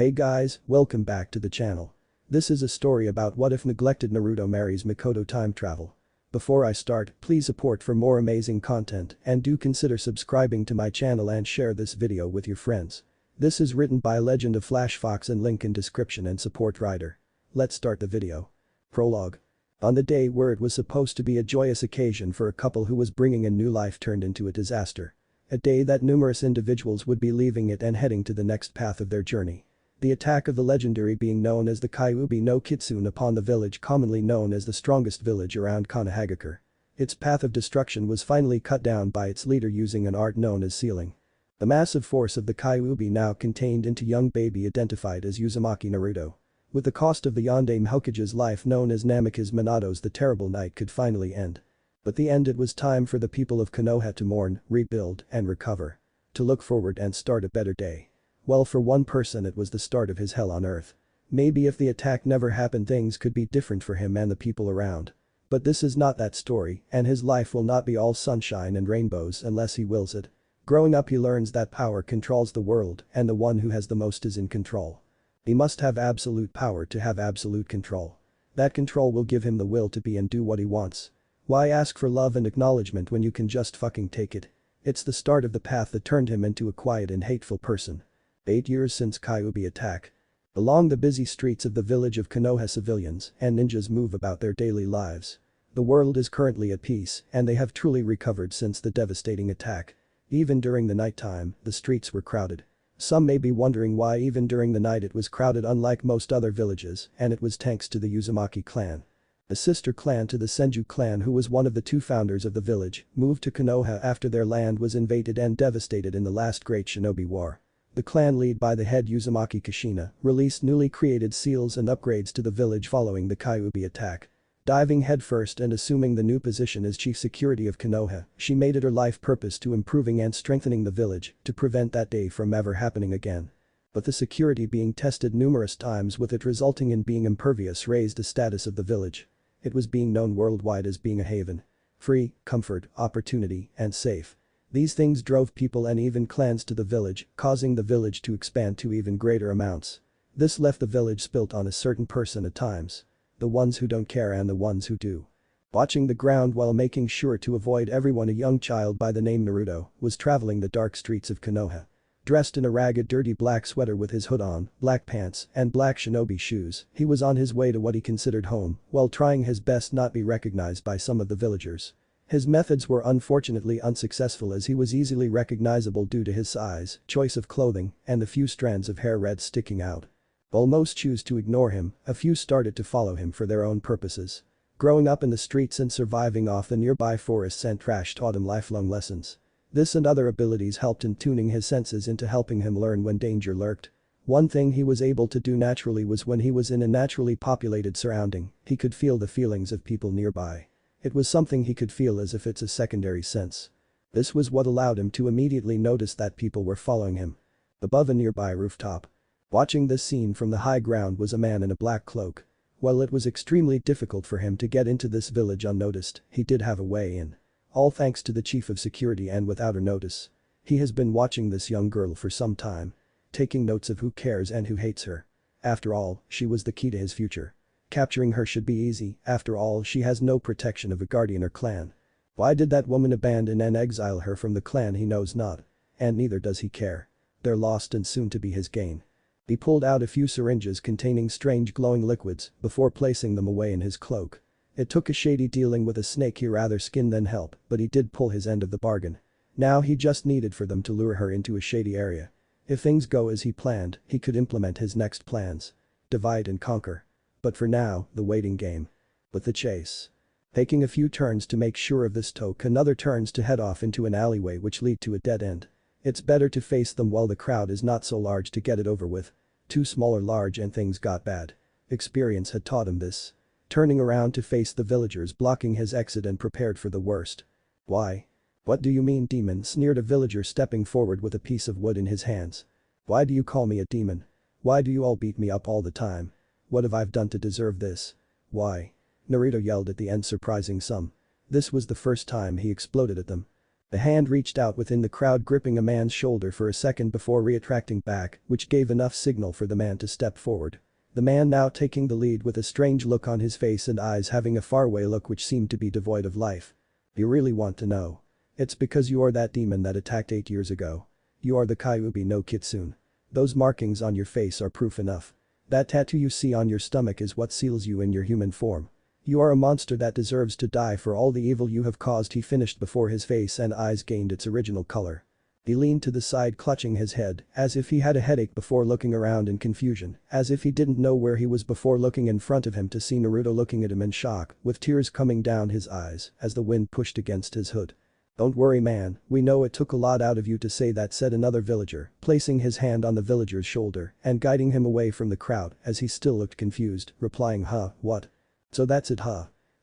Hey guys, welcome back to the channel. This is a story about what if Neglected Naruto marries Mikoto time travel. Before I start, please support for more amazing content and do consider subscribing to my channel and share this video with your friends. This is written by Legend of Flashfox and link in description and support writer. Let's start the video. Prologue. On the day where it was supposed to be a joyous occasion for a couple who was bringing a new life turned into a disaster. A day that numerous individuals would be leaving it and heading to the next path of their journey. The attack of the legendary being known as the Kyuubi no Kitsune upon the village commonly known as the strongest village around Konoha. Its path of destruction was finally cut down by its leader using an art known as sealing. The massive force of the Kyuubi now contained into young baby identified as Uzumaki Naruto. With the cost of the Yondaime Hokage's life known as Namikaze Minato's the terrible night could finally end. But the end it was time for the people of Konoha to mourn, rebuild, and recover. To look forward and start a better day. Well, for one person it was the start of his hell on earth. Maybe if the attack never happened things could be different for him and the people around. But this is not that story and his life will not be all sunshine and rainbows unless he wills it. Growing up he learns that power controls the world and the one who has the most is in control. He must have absolute power to have absolute control. That control will give him the will to be and do what he wants. Why ask for love and acknowledgement when you can just fucking take it? It's the start of the path that turned him into a quiet and hateful person. 8 years since Kyuubi attack. Along the busy streets of the village of Konoha civilians and ninjas move about their daily lives. The world is currently at peace and they have truly recovered since the devastating attack. Even during the nighttime, the streets were crowded. Some may be wondering why even during the night it was crowded unlike most other villages and it was thanks to the Uzumaki clan. A sister clan to the Senju clan who was one of the two founders of the village, moved to Konoha after their land was invaded and devastated in the last great shinobi war. The clan led by the head Uzumaki Kushina released newly created seals and upgrades to the village following the Kyuubi attack. Diving headfirst and assuming the new position as chief security of Konoha, she made it her life purpose to improving and strengthening the village to prevent that day from ever happening again. But the security being tested numerous times with it resulting in being impervious raised the status of the village. It was being known worldwide as being a haven. Free, comfort, opportunity, and safe. These things drove people and even clans to the village, causing the village to expand to even greater amounts. This left the village spilt on a certain person at times. The ones who don't care and the ones who do. Watching the ground while making sure to avoid everyone a young child by the name Naruto was traveling the dark streets of Konoha. Dressed in a ragged dirty black sweater with his hood on, black pants, and black shinobi shoes, he was on his way to what he considered home while trying his best not be recognized by some of the villagers. His methods were unfortunately unsuccessful as he was easily recognizable due to his size, choice of clothing, and the few strands of hair red sticking out. While most choose to ignore him, a few started to follow him for their own purposes. Growing up in the streets and surviving off the nearby forests and trash taught him lifelong lessons. This and other abilities helped in tuning his senses into helping him learn when danger lurked. One thing he was able to do naturally was when he was in a naturally populated surrounding, he could feel the feelings of people nearby. It was something he could feel as if it's a secondary sense. This was what allowed him to immediately notice that people were following him. Above a nearby rooftop. Watching this scene from the high ground was a man in a black cloak. While it was extremely difficult for him to get into this village unnoticed, he did have a way in. All thanks to the chief of security and without her notice. He has been watching this young girl for some time. Taking notes of who cares and who hates her. After all, she was the key to his future. Capturing her should be easy, after all she has no protection of a guardian or clan. Why did that woman abandon and exile her from the clan he knows not. And neither does he care. They're lost and soon to be his gain. He pulled out a few syringes containing strange glowing liquids before placing them away in his cloak. It took a shady dealing with a snake he rather skinned than help, but he did pull his end of the bargain. Now he just needed for them to lure her into a shady area. If things go as he planned, he could implement his next plans. Divide and conquer. But for now, the waiting game. But the chase. Taking a few turns to make sure of this took another turns to head off into an alleyway which lead to a dead end. It's better to face them while the crowd is not so large to get it over with. Too small or large and things got bad. Experience had taught him this. Turning around to face the villagers blocking his exit and prepared for the worst. Why? What do you mean demon? Sneered a villager stepping forward with a piece of wood in his hands. Why do you call me a demon? Why do you all beat me up all the time? What have I done to deserve this? Why? Naruto yelled at the end surprising some. This was the first time he exploded at them. The hand reached out within the crowd, gripping a man's shoulder for a second before reattracting back, which gave enough signal for the man to step forward. The man now taking the lead with a strange look on his face and eyes having a faraway look which seemed to be devoid of life. You really want to know? It's because you are that demon that attacked 8 years ago. You are the Kyuubi no Kitsune. Those markings on your face are proof enough. That tattoo you see on your stomach is what seals you in your human form. You are a monster that deserves to die for all the evil you have caused, he finished before his face and eyes gained its original color. He leaned to the side, clutching his head, as if he had a headache before looking around in confusion, as if he didn't know where he was before looking in front of him to see Naruto looking at him in shock, with tears coming down his eyes as the wind pushed against his hood. Don't worry man, we know it took a lot out of you to say that, said another villager, placing his hand on the villager's shoulder and guiding him away from the crowd as he still looked confused, replying what? So that's it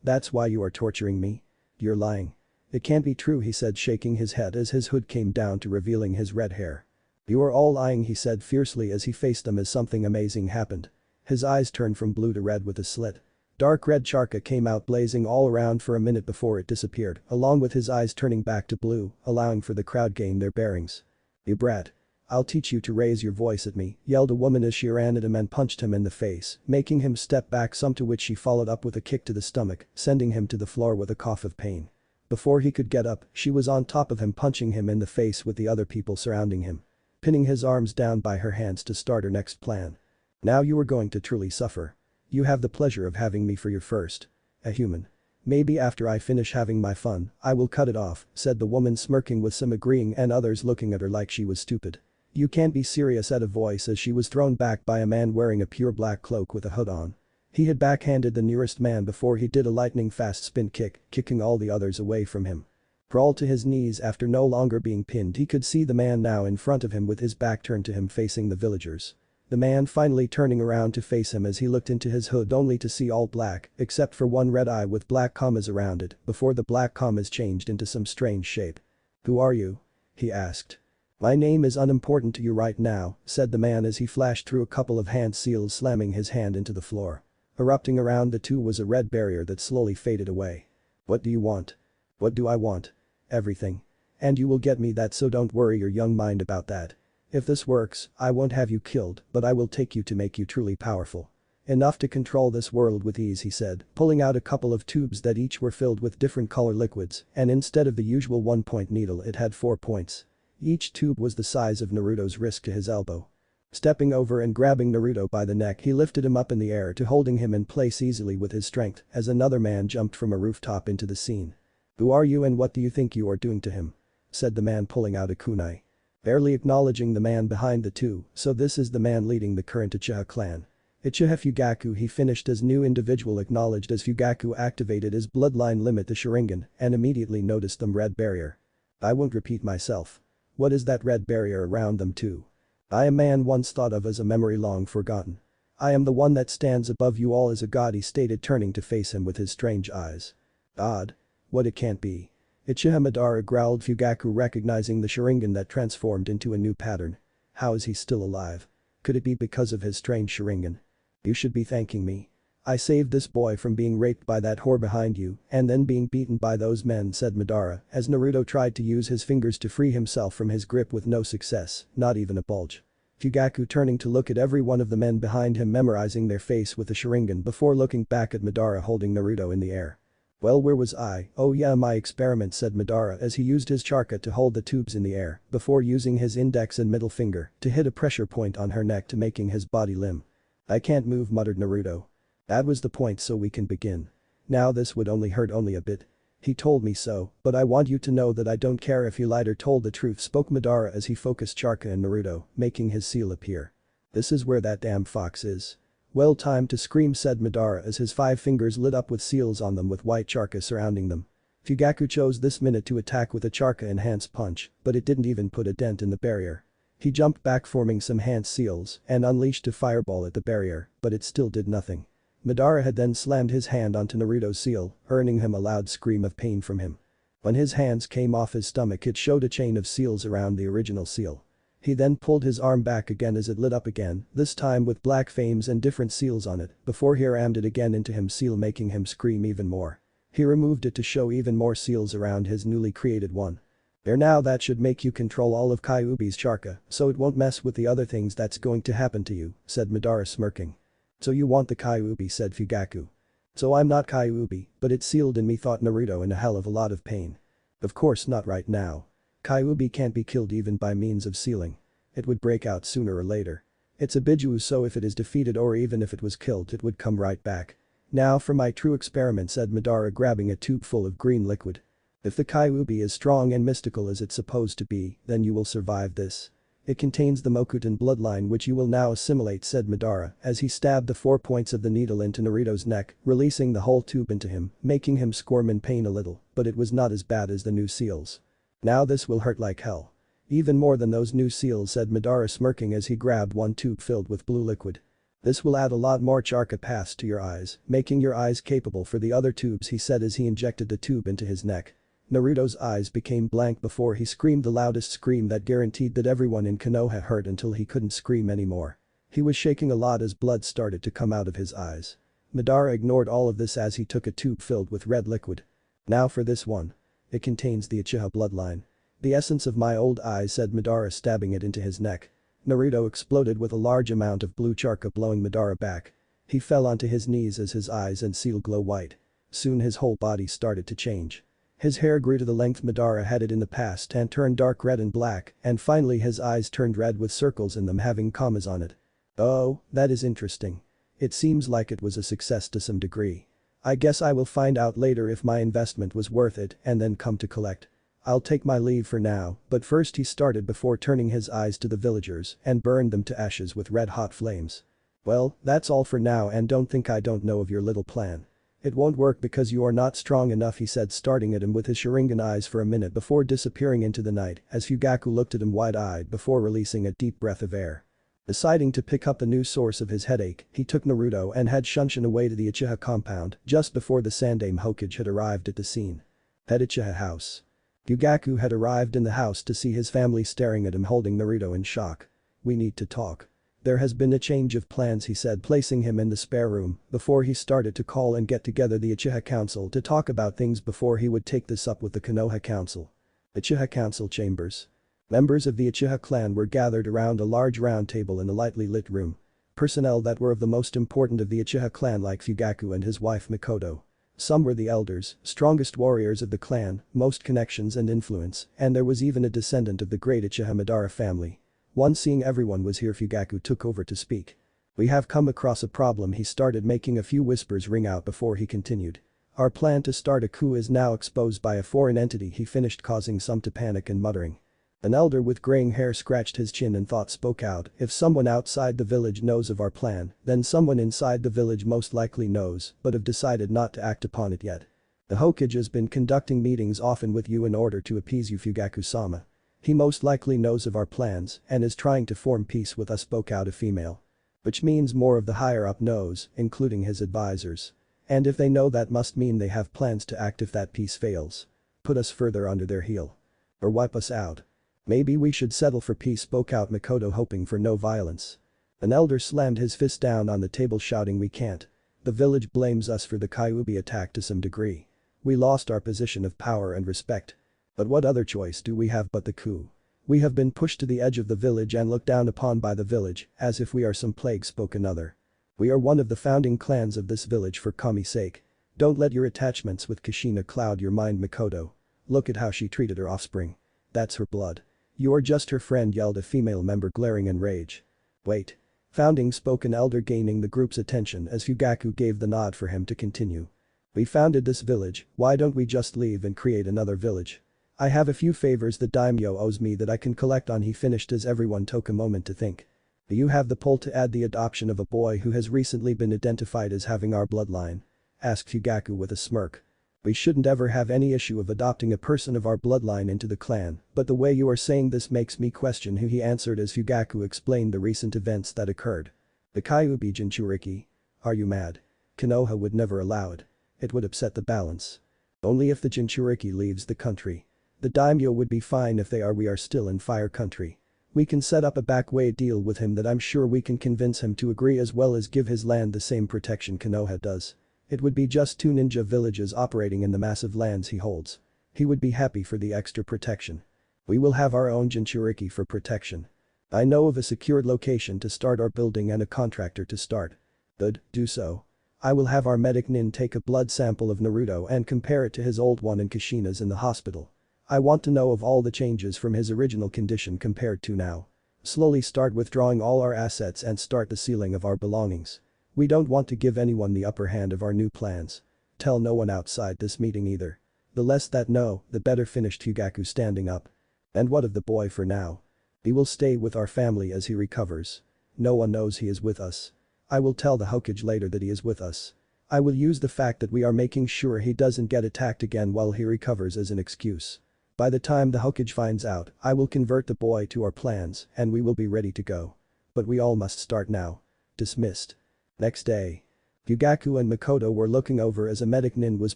That's why you are torturing me? You're lying. It can't be true, he said, shaking his head as his hood came down to revealing his red hair. You are all lying, he said fiercely as he faced them as something amazing happened. His eyes turned from blue to red with a slit. Dark red charca came out blazing all around for a minute before it disappeared, along with his eyes turning back to blue, allowing for the crowd gain their bearings. You brat. I'll teach you to raise your voice at me, yelled a woman as she ran at him and punched him in the face, making him step back some, to which she followed up with a kick to the stomach, sending him to the floor with a cough of pain. Before he could get up, she was on top of him, punching him in the face with the other people surrounding him. Pinning his arms down by her hands to start her next plan. Now you are going to truly suffer. You have the pleasure of having me for your first. A human. Maybe after I finish having my fun, I will cut it off, said the woman, smirking, with some agreeing and others looking at her like she was stupid. You can't be serious, said a voice as she was thrown back by a man wearing a pure black cloak with a hood on. He had backhanded the nearest man before he did a lightning-fast spin kick, kicking all the others away from him. Crawled to his knees after no longer being pinned, he could see the man now in front of him with his back turned to him, facing the villagers. The man finally turning around to face him as he looked into his hood only to see all black, except for one red eye with black commas around it, before the black commas changed into some strange shape. Who are you? He asked. My name is unimportant to you right now, said the man as he flashed through a couple of hand seals, slamming his hand into the floor. Erupting around the two was a red barrier that slowly faded away. What do you want? What do I want? Everything. And you will get me that, so don't worry your young mind about that. If this works, I won't have you killed, but I will take you to make you truly powerful. Enough to control this world with ease, he said, pulling out a couple of tubes that each were filled with different color liquids, and instead of the usual 1-point needle it had 4 points. Each tube was the size of Naruto's wrist to his elbow. Stepping over and grabbing Naruto by the neck, he lifted him up in the air to holding him in place easily with his strength as another man jumped from a rooftop into the scene. Who are you and what do you think you are doing to him? Said the man, pulling out a kunai. Barely acknowledging the man behind the two, so this is the man leading the current Uchiha clan. Uchiha Fugaku, he finished as new individual acknowledged as Fugaku activated his bloodline limit, the Sharingan, and immediately noticed the red barrier. I won't repeat myself. What is that red barrier around them too? I am man once thought of as a memory long forgotten. I am the one that stands above you all as a god, he stated, turning to face him with his strange eyes. God? What, it can't be. Uchiha Madara, growled Fugaku, recognizing the Sharingan that transformed into a new pattern. How is he still alive? Could it be because of his strange Sharingan? You should be thanking me. I saved this boy from being raped by that whore behind you and then being beaten by those men, said Madara as Naruto tried to use his fingers to free himself from his grip with no success, not even a bulge. Fugaku turning to look at every one of the men behind him, memorizing their face with the Sharingan before looking back at Madara holding Naruto in the air. Well, where was I? Oh yeah, my experiment, said Madara as he used his charka to hold the tubes in the air before using his index and middle finger to hit a pressure point on her neck to making his body limp. I can't move, muttered Naruto. That was the point, so we can begin. Now this would only hurt only a bit. He told me so, but I want you to know that I don't care if he lied or told the truth, spoke Madara as he focused charka and Naruto, making his seal appear. This is where that damn fox is. Well, time to scream, said Madara as his 5 fingers lit up with seals on them with white charka surrounding them. Fugaku chose this minute to attack with a charka enhanced punch, but it didn't even put a dent in the barrier. He jumped back forming some hand seals and unleashed a fireball at the barrier, but it still did nothing. Madara had then slammed his hand onto Naruto's seal, earning him a loud scream of pain from him. When his hands came off his stomach, it showed a chain of seals around the original seal. He then pulled his arm back again as it lit up again, this time with black flames and different seals on it, before he rammed it again into him seal, making him scream even more. He removed it to show even more seals around his newly created one. There now that should make you control all of Kyuubi's chakra, so it won't mess with the other things that's going to happen to you, said Madara smirking. So you want the Kyuubi, said Fugaku. So I'm not Kyuubi, but it's sealed in me, thought Naruto in a hell of a lot of pain. Of course not right now. Kyuubi can't be killed even by means of sealing. It would break out sooner or later. It's a Biju, so if it is defeated or even if it was killed it would come right back. Now for my true experiment, said Madara, grabbing a tube full of green liquid. If the Kyuubi is strong and mystical as it's supposed to be, then you will survive this. It contains the Mokuton bloodline which you will now assimilate, said Madara as he stabbed the 4 points of the needle into Naruto's neck, releasing the whole tube into him, making him squirm in pain a little, but it was not as bad as the new seals. Now this will hurt like hell. Even more than those new seals, said Madara smirking as he grabbed one tube filled with blue liquid. This will add a lot more chakra pass to your eyes, making your eyes capable for the other tubes, he said as he injected the tube into his neck. Naruto's eyes became blank before he screamed the loudest scream that guaranteed that everyone in Konoha heard until he couldn't scream anymore. He was shaking a lot as blood started to come out of his eyes. Madara ignored all of this as he took a tube filled with red liquid. Now for this one. It contains the Uchiha bloodline. The essence of my old eyes, said Madara, stabbing it into his neck. Naruto exploded with a large amount of blue chakra, blowing Madara back. He fell onto his knees as his eyes and seal glow white. Soon his whole body started to change. His hair grew to the length Madara had it in the past and turned dark red and black, and finally his eyes turned red with circles in them having commas on it. Oh, that is interesting. It seems like it was a success to some degree. I guess I will find out later if my investment was worth it and then come to collect. I'll take my leave for now, but first, he started before turning his eyes to the villagers and burned them to ashes with red-hot flames. Well, that's all for now, and don't think I don't know of your little plan. It won't work because you are not strong enough, he said, starting at him with his Sharingan eyes for a minute before disappearing into the night as Fugaku looked at him wide-eyed before releasing a deep breath of air. Deciding to pick up the new source of his headache, he took Naruto and had Shunshin away to the Uchiha compound just before the Sandaime Hokage had arrived at the scene. At Uchiha house. Fugaku had arrived in the house to see his family staring at him holding Naruto in shock. We need to talk. There has been a change of plans, he said, placing him in the spare room before he started to call and get together the Uchiha Council to talk about things before he would take this up with the Konoha Council. Uchiha Council chambers. Members of the Uchiha clan were gathered around a large round table in a lightly lit room. Personnel that were of the most important of the Uchiha clan, like Fugaku and his wife Mikoto. Some were the elders, strongest warriors of the clan, most connections and influence, and there was even a descendant of the great Uchiha Madara family. Once seeing everyone was here, Fugaku took over to speak. We have come across a problem, he started, making a few whispers ring out before he continued. Our plan to start a coup is now exposed by a foreign entity, he finished, causing some to panic and muttering. An elder with graying hair scratched his chin and thought spoke out, if someone outside the village knows of our plan, then someone inside the village most likely knows, but have decided not to act upon it yet. The Hokage has been conducting meetings often with you in order to appease you, Fugaku-sama. He most likely knows of our plans and is trying to form peace with us, spoke out a female. Which means more of the higher up knows, including his advisors. And if they know, that must mean they have plans to act if that peace fails. Put us further under their heel. Or wipe us out. Maybe we should settle for peace, spoke out Mikoto, hoping for no violence. An elder slammed his fist down on the table, shouting, we can't. The village blames us for the Kyuubi attack to some degree. We lost our position of power and respect. But what other choice do we have but the coup? We have been pushed to the edge of the village and looked down upon by the village, as if we are some plague, spoke another. We are one of the founding clans of this village, for Kami's sake. Don't let your attachments with Kushina cloud your mind, Mikoto. Look at how she treated her offspring. That's her blood. You're just her friend, yelled a female member, glaring in rage. Wait. Founding, spoke an elder, gaining the group's attention as Fugaku gave the nod for him to continue. We founded this village, why don't we just leave and create another village? I have a few favors the daimyo owes me that I can collect on, he finished as everyone took a moment to think. Do you have the pull to add the adoption of a boy who has recently been identified as having our bloodline? Asked Fugaku with a smirk. We shouldn't ever have any issue of adopting a person of our bloodline into the clan, but the way you are saying this makes me question who, he answered as Fugaku explained the recent events that occurred. The Kyuubi Jinchuriki? Are you mad? Konoha would never allow it. It would upset the balance. Only if the Jinchuriki leaves the country. The daimyo would be fine if we are still in fire country. We can set up a backway deal with him that I'm sure we can convince him to agree, as well as give his land the same protection Konoha does. It would be just 2 ninja villages operating in the massive lands he holds. He would be happy for the extra protection. We will have our own Jinchuriki for protection. I know of a secured location to start our building and a contractor to start. Good, do so. I will have our medic Nin take a blood sample of Naruto and compare it to his old one in Kushina's in the hospital. I want to know of all the changes from his original condition compared to now. Slowly start withdrawing all our assets and start the sealing of our belongings. We don't want to give anyone the upper hand of our new plans. Tell no one outside this meeting either. The less that know, the better, finished Fugaku standing up. And what of the boy for now? He will stay with our family as he recovers. No one knows he is with us. I will tell the Hokage later that he is with us. I will use the fact that we are making sure he doesn't get attacked again while he recovers as an excuse. By the time the Hokage finds out, I will convert the boy to our plans and we will be ready to go. But we all must start now. Dismissed. Next day. Fugaku and Mikoto were looking over as a medic Nin was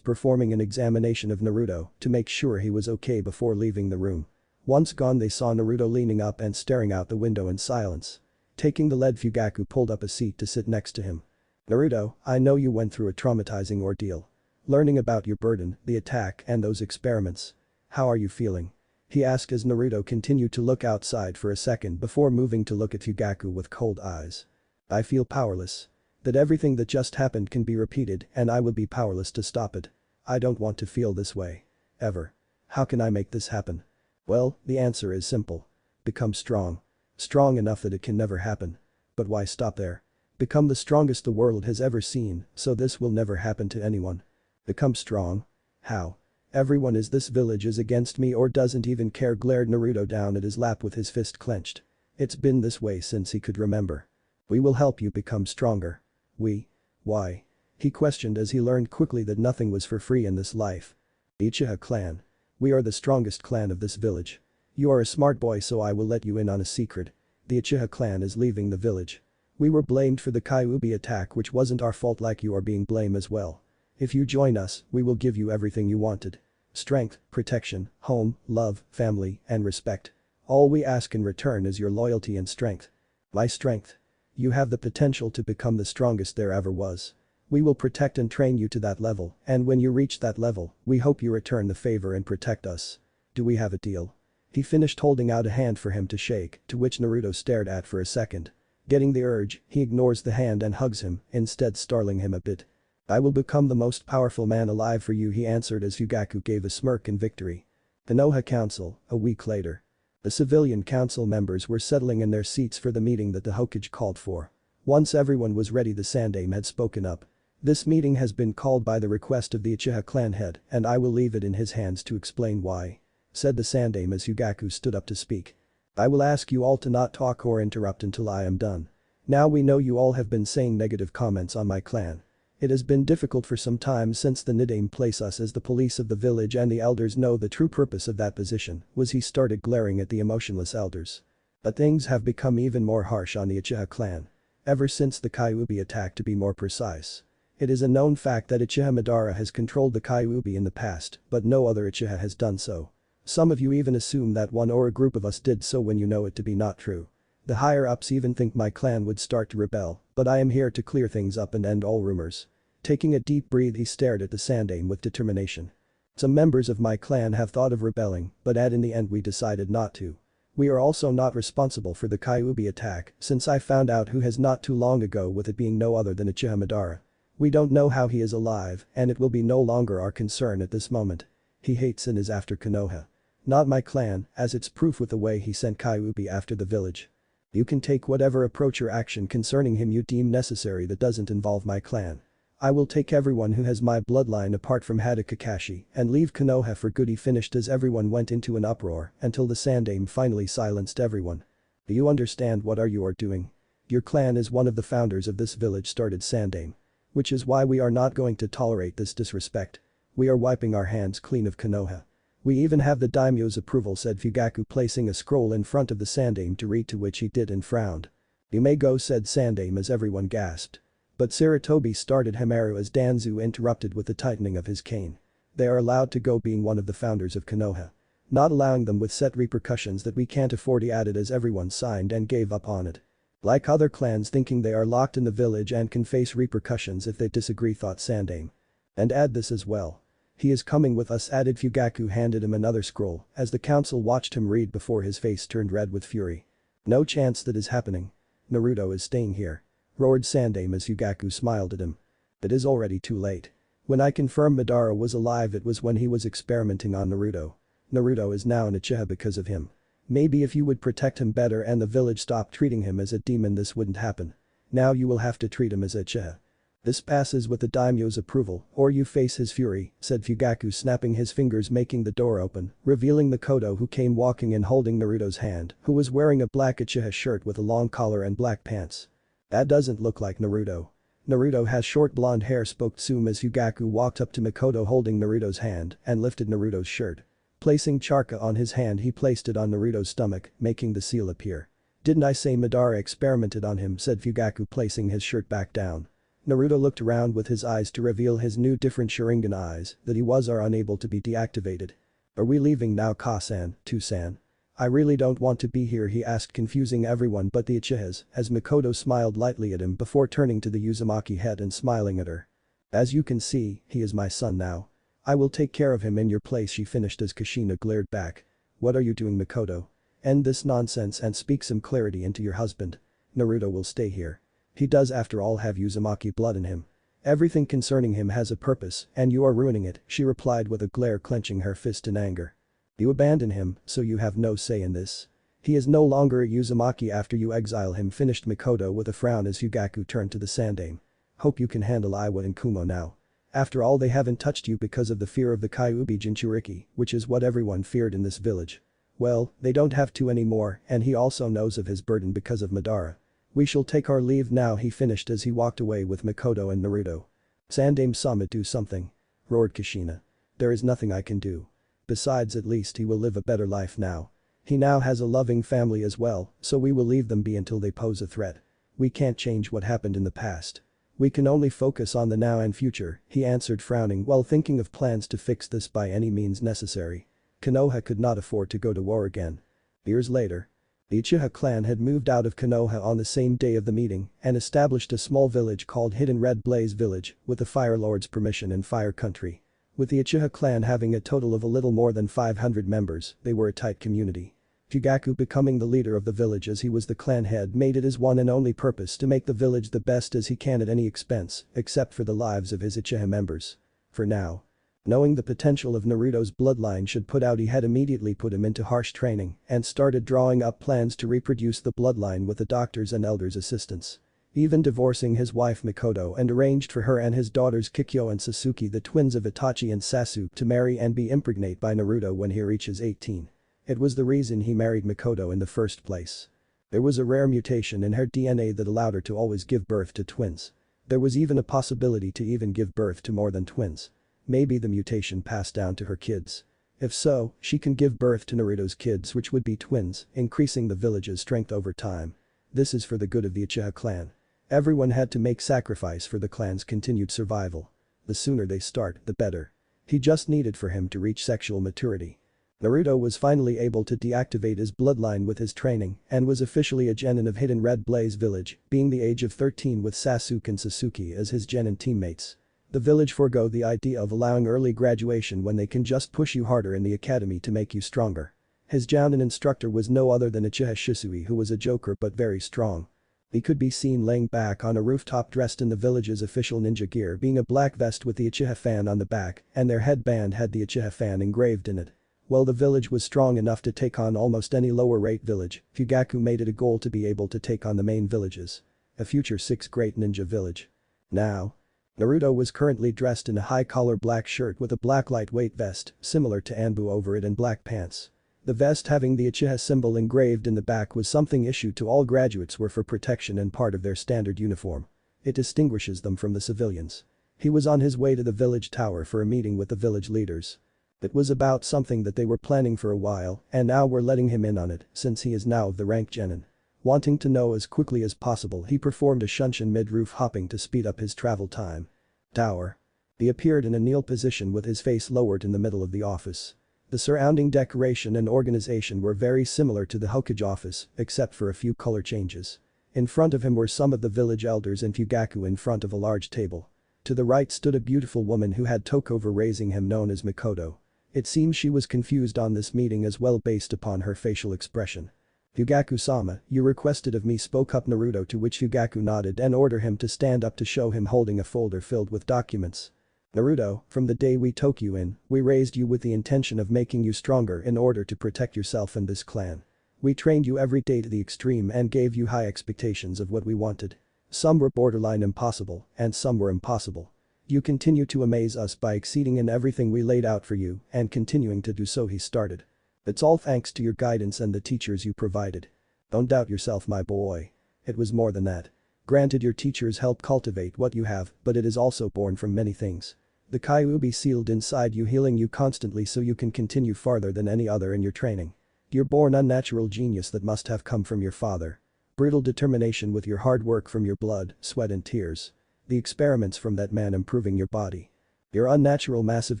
performing an examination of Naruto to make sure he was okay before leaving the room. Once gone, they saw Naruto leaning up and staring out the window in silence. Taking the lead, Fugaku pulled up a seat to sit next to him. Naruto, I know you went through a traumatizing ordeal. Learning about your burden, the attack and those experiments. How are you feeling? He asked as Naruto continued to look outside for a second before moving to look at Fugaku with cold eyes. I feel powerless. That everything that just happened can be repeated and I will be powerless to stop it. I don't want to feel this way. Ever. How can I make this happen? Well, the answer is simple. Become strong. Strong enough that it can never happen. But why stop there? Become the strongest the world has ever seen, so this will never happen to anyone. Become strong? How? Everyone in this village is against me or doesn't even care, glared Naruto down at his lap with his fist clenched. It's been this way since he could remember. We will help you become stronger. We? Why? He questioned as he learned quickly that nothing was for free in this life. Uchiha clan. We are the strongest clan of this village. You are a smart boy, so I will let you in on a secret. The Uchiha clan is leaving the village. We were blamed for the Kyuubi attack, which wasn't our fault, like you are being blamed as well. If you join us, we will give you everything you wanted. Strength, protection, home, love, family, and respect. All we ask in return is your loyalty and strength. My strength. You have the potential to become the strongest there ever was. We will protect and train you to that level, and when you reach that level, we hope you return the favor and protect us. Do we have a deal? He finished holding out a hand for him to shake, to which Naruto stared at for a second. Getting the urge, he ignores the hand and hugs him, instead startling him a bit. I will become the most powerful man alive for you, he answered as Fugaku gave a smirk in victory. Konoha Council, a week later. The civilian council members were settling in their seats for the meeting that the Hokage called for. Once everyone was ready, the Sandaime had spoken up. This meeting has been called by the request of the Uchiha clan head and I will leave it in his hands to explain why. Said the Sandaime as Fugaku stood up to speak. I will ask you all to not talk or interrupt until I am done. Now we know you all have been saying negative comments on my clan. It has been difficult for some time since the Nidaime place us as the police of the village and the elders know the true purpose of that position, was he started glaring at the emotionless elders. But things have become even more harsh on the Uchiha clan. Ever since the Kyuubi attack, to be more precise. It is a known fact that Uchiha Madara has controlled the Kyuubi in the past, but no other Uchiha has done so. Some of you even assume that one or a group of us did so when you know it to be not true. The higher-ups even think my clan would start to rebel, but I am here to clear things up and end all rumors. Taking a deep breath, he stared at the Sandaime with determination. Some members of my clan have thought of rebelling, but in the end we decided not to. We are also not responsible for the Kyuubi attack, since I found out who has not too long ago, with it being no other than Uchiha Madara. We don't know how he is alive, and it will be no longer our concern at this moment. He hates and is after Konoha. Not my clan, as it's proof with the way he sent Kyuubi after the village. You can take whatever approach or action concerning him you deem necessary that doesn't involve my clan. I will take everyone who has my bloodline apart from Hada Kakashi and leave Konoha for good, he finished as everyone went into an uproar until the Sandaime finally silenced everyone. Do you understand what you are doing? Your clan is one of the founders of this village, started Sandaime. Which is why we are not going to tolerate this disrespect. We are wiping our hands clean of Konoha. We even have the daimyo's approval, said Fugaku, placing a scroll in front of the Sandaime to read, to which he did and frowned. You may go, said Sandaime as everyone gasped. But Sarutobi started Hamaru as Danzu interrupted with the tightening of his cane. They are allowed to go, being one of the founders of Konoha. Not allowing them with set repercussions that we can't afford, he added as everyone signed and gave up on it. Like other clans, thinking they are locked in the village and can face repercussions if they disagree, thought Sandaime. And add this as well. "He is coming with us," added Fugaku, handed him another scroll as the council watched him read before his face turned red with fury. "No chance that is happening. Naruto is staying here," roared Sandaime as Fugaku smiled at him. "It is already too late. When I confirmed Madara was alive, it was when he was experimenting on Naruto. Naruto is now an Uchiha because of him. Maybe if you would protect him better and the village stopped treating him as a demon, this wouldn't happen. Now you will have to treat him as a Uchiha. This passes with the daimyo's approval, or you face his fury," said Fugaku, snapping his fingers, making the door open, revealing Mikoto, who came walking in holding Naruto's hand, who was wearing a black Uchiha shirt with a long collar and black pants. "That doesn't look like Naruto. Naruto has short blonde hair," spoke Tsume as Fugaku walked up to Mikoto holding Naruto's hand and lifted Naruto's shirt. Placing Charka on his hand, he placed it on Naruto's stomach, making the seal appear. "Didn't I say Madara experimented on him?" said Fugaku, placing his shirt back down. Naruto looked around with his eyes to reveal his new different Sharingan eyes that he was are unable to be deactivated. "Are we leaving now, Ka-san, Tu-san? I really don't want to be here," he asked, confusing everyone but the Uchihas as Mikoto smiled lightly at him before turning to the Uzumaki head and smiling at her. "As you can see, he is my son now. I will take care of him in your place," she finished as Kushina glared back. "What are you doing, Mikoto? End this nonsense and speak some clarity into your husband. Naruto will stay here. He does after all have Uzumaki blood in him. Everything concerning him has a purpose and you are ruining it," she replied with a glare, clenching her fist in anger. "You abandon him, so you have no say in this. He is no longer a Uzumaki after you exile him," finished Mikoto with a frown as Fugaku turned to the Sandaime. "Hope you can handle Iwa and Kumo now. After all, they haven't touched you because of the fear of the Kyuubi Jinchuriki, which is what everyone feared in this village. Well, they don't have to anymore, and he also knows of his burden because of Madara. We shall take our leave now," he finished as he walked away with Mikoto and Naruto. "Sandaime-sama, do something," roared Kushina. "There is nothing I can do. Besides, at least he will live a better life now. He now has a loving family as well, so we will leave them be until they pose a threat. We can't change what happened in the past. We can only focus on the now and future," he answered, frowning while thinking of plans to fix this by any means necessary. Konoha could not afford to go to war again. Years later. The Uchiha clan had moved out of Konoha on the same day of the meeting and established a small village called Hidden Red Blaze Village with the Fire Lord's permission in Fire Country. With the Uchiha clan having a total of a little more than 500 members, they were a tight community. Fugaku becoming the leader of the village as he was the clan head made it his one and only purpose to make the village the best as he can at any expense, except for the lives of his Uchiha members. For now. Knowing the potential of Naruto's bloodline should put out, he had immediately put him into harsh training and started drawing up plans to reproduce the bloodline with the doctors' and elders' assistance. Even divorcing his wife Mikoto and arranged for her and his daughters Kikyo and Sasuke, the twins of Itachi and Sasuke, to marry and be impregnated by Naruto when he reaches 18. It was the reason he married Mikoto in the first place. There was a rare mutation in her DNA that allowed her to always give birth to twins. There was even a possibility to even give birth to more than twins. Maybe the mutation passed down to her kids. If so, she can give birth to Naruto's kids, which would be twins, increasing the village's strength over time. This is for the good of the Uchiha clan. Everyone had to make sacrifice for the clan's continued survival. The sooner they start, the better. He just needed for him to reach sexual maturity. Naruto was finally able to deactivate his bloodline with his training and was officially a genin of Hidden Red Blaze Village, being the age of 13 with Sasuke and Sasuke as his genin teammates. The village forego the idea of allowing early graduation when they can just push you harder in the academy to make you stronger. His jounin instructor was no other than Uchiha Shisui, who was a joker but very strong. He could be seen laying back on a rooftop dressed in the village's official ninja gear, being a black vest with the Uchiha fan on the back, and their headband had the Uchiha fan engraved in it. While the village was strong enough to take on almost any lower-rate village, Fugaku made it a goal to be able to take on the main villages. A future 6th great ninja village. Now. Naruto was currently dressed in a high-collar black shirt with a black lightweight vest, similar to Anbu over it, and black pants. The vest having the Uchiha symbol engraved in the back was something issued to all graduates were for protection and part of their standard uniform. It distinguishes them from the civilians. He was on his way to the village tower for a meeting with the village leaders. It was about something that they were planning for a while, and now we're letting him in on it since he is now of the rank genin. Wanting to know as quickly as possible, he performed a shunshin mid-roof hopping to speed up his travel time. Tower. He appeared in a kneel position with his face lowered in the middle of the office. The surrounding decoration and organization were very similar to the Hokage office, except for a few color changes. In front of him were some of the village elders and Fugaku in front of a large table. To the right stood a beautiful woman who had toque over raising him, known as Mikoto. It seems she was confused on this meeting as well based upon her facial expression. "Fugaku-sama, you requested of me," spoke up Naruto, to which Fugaku nodded and ordered him to stand up to show him holding a folder filled with documents. "Naruto, from the day we took you in, we raised you with the intention of making you stronger in order to protect yourself and this clan. We trained you every day to the extreme and gave you high expectations of what we wanted. Some were borderline impossible, and some were impossible. You continue to amaze us by exceeding in everything we laid out for you and continuing to do so," he started. "It's all thanks to your guidance and the teachers you provided. Don't doubt yourself, my boy. It was more than that. Granted, your teachers help cultivate what you have, but it is also born from many things. The Kyuubi sealed inside you, healing you constantly so you can continue farther than any other in your training. Your born unnatural genius that must have come from your father. Brutal determination with your hard work from your blood, sweat and tears. The experiments from that man improving your body. Your unnatural massive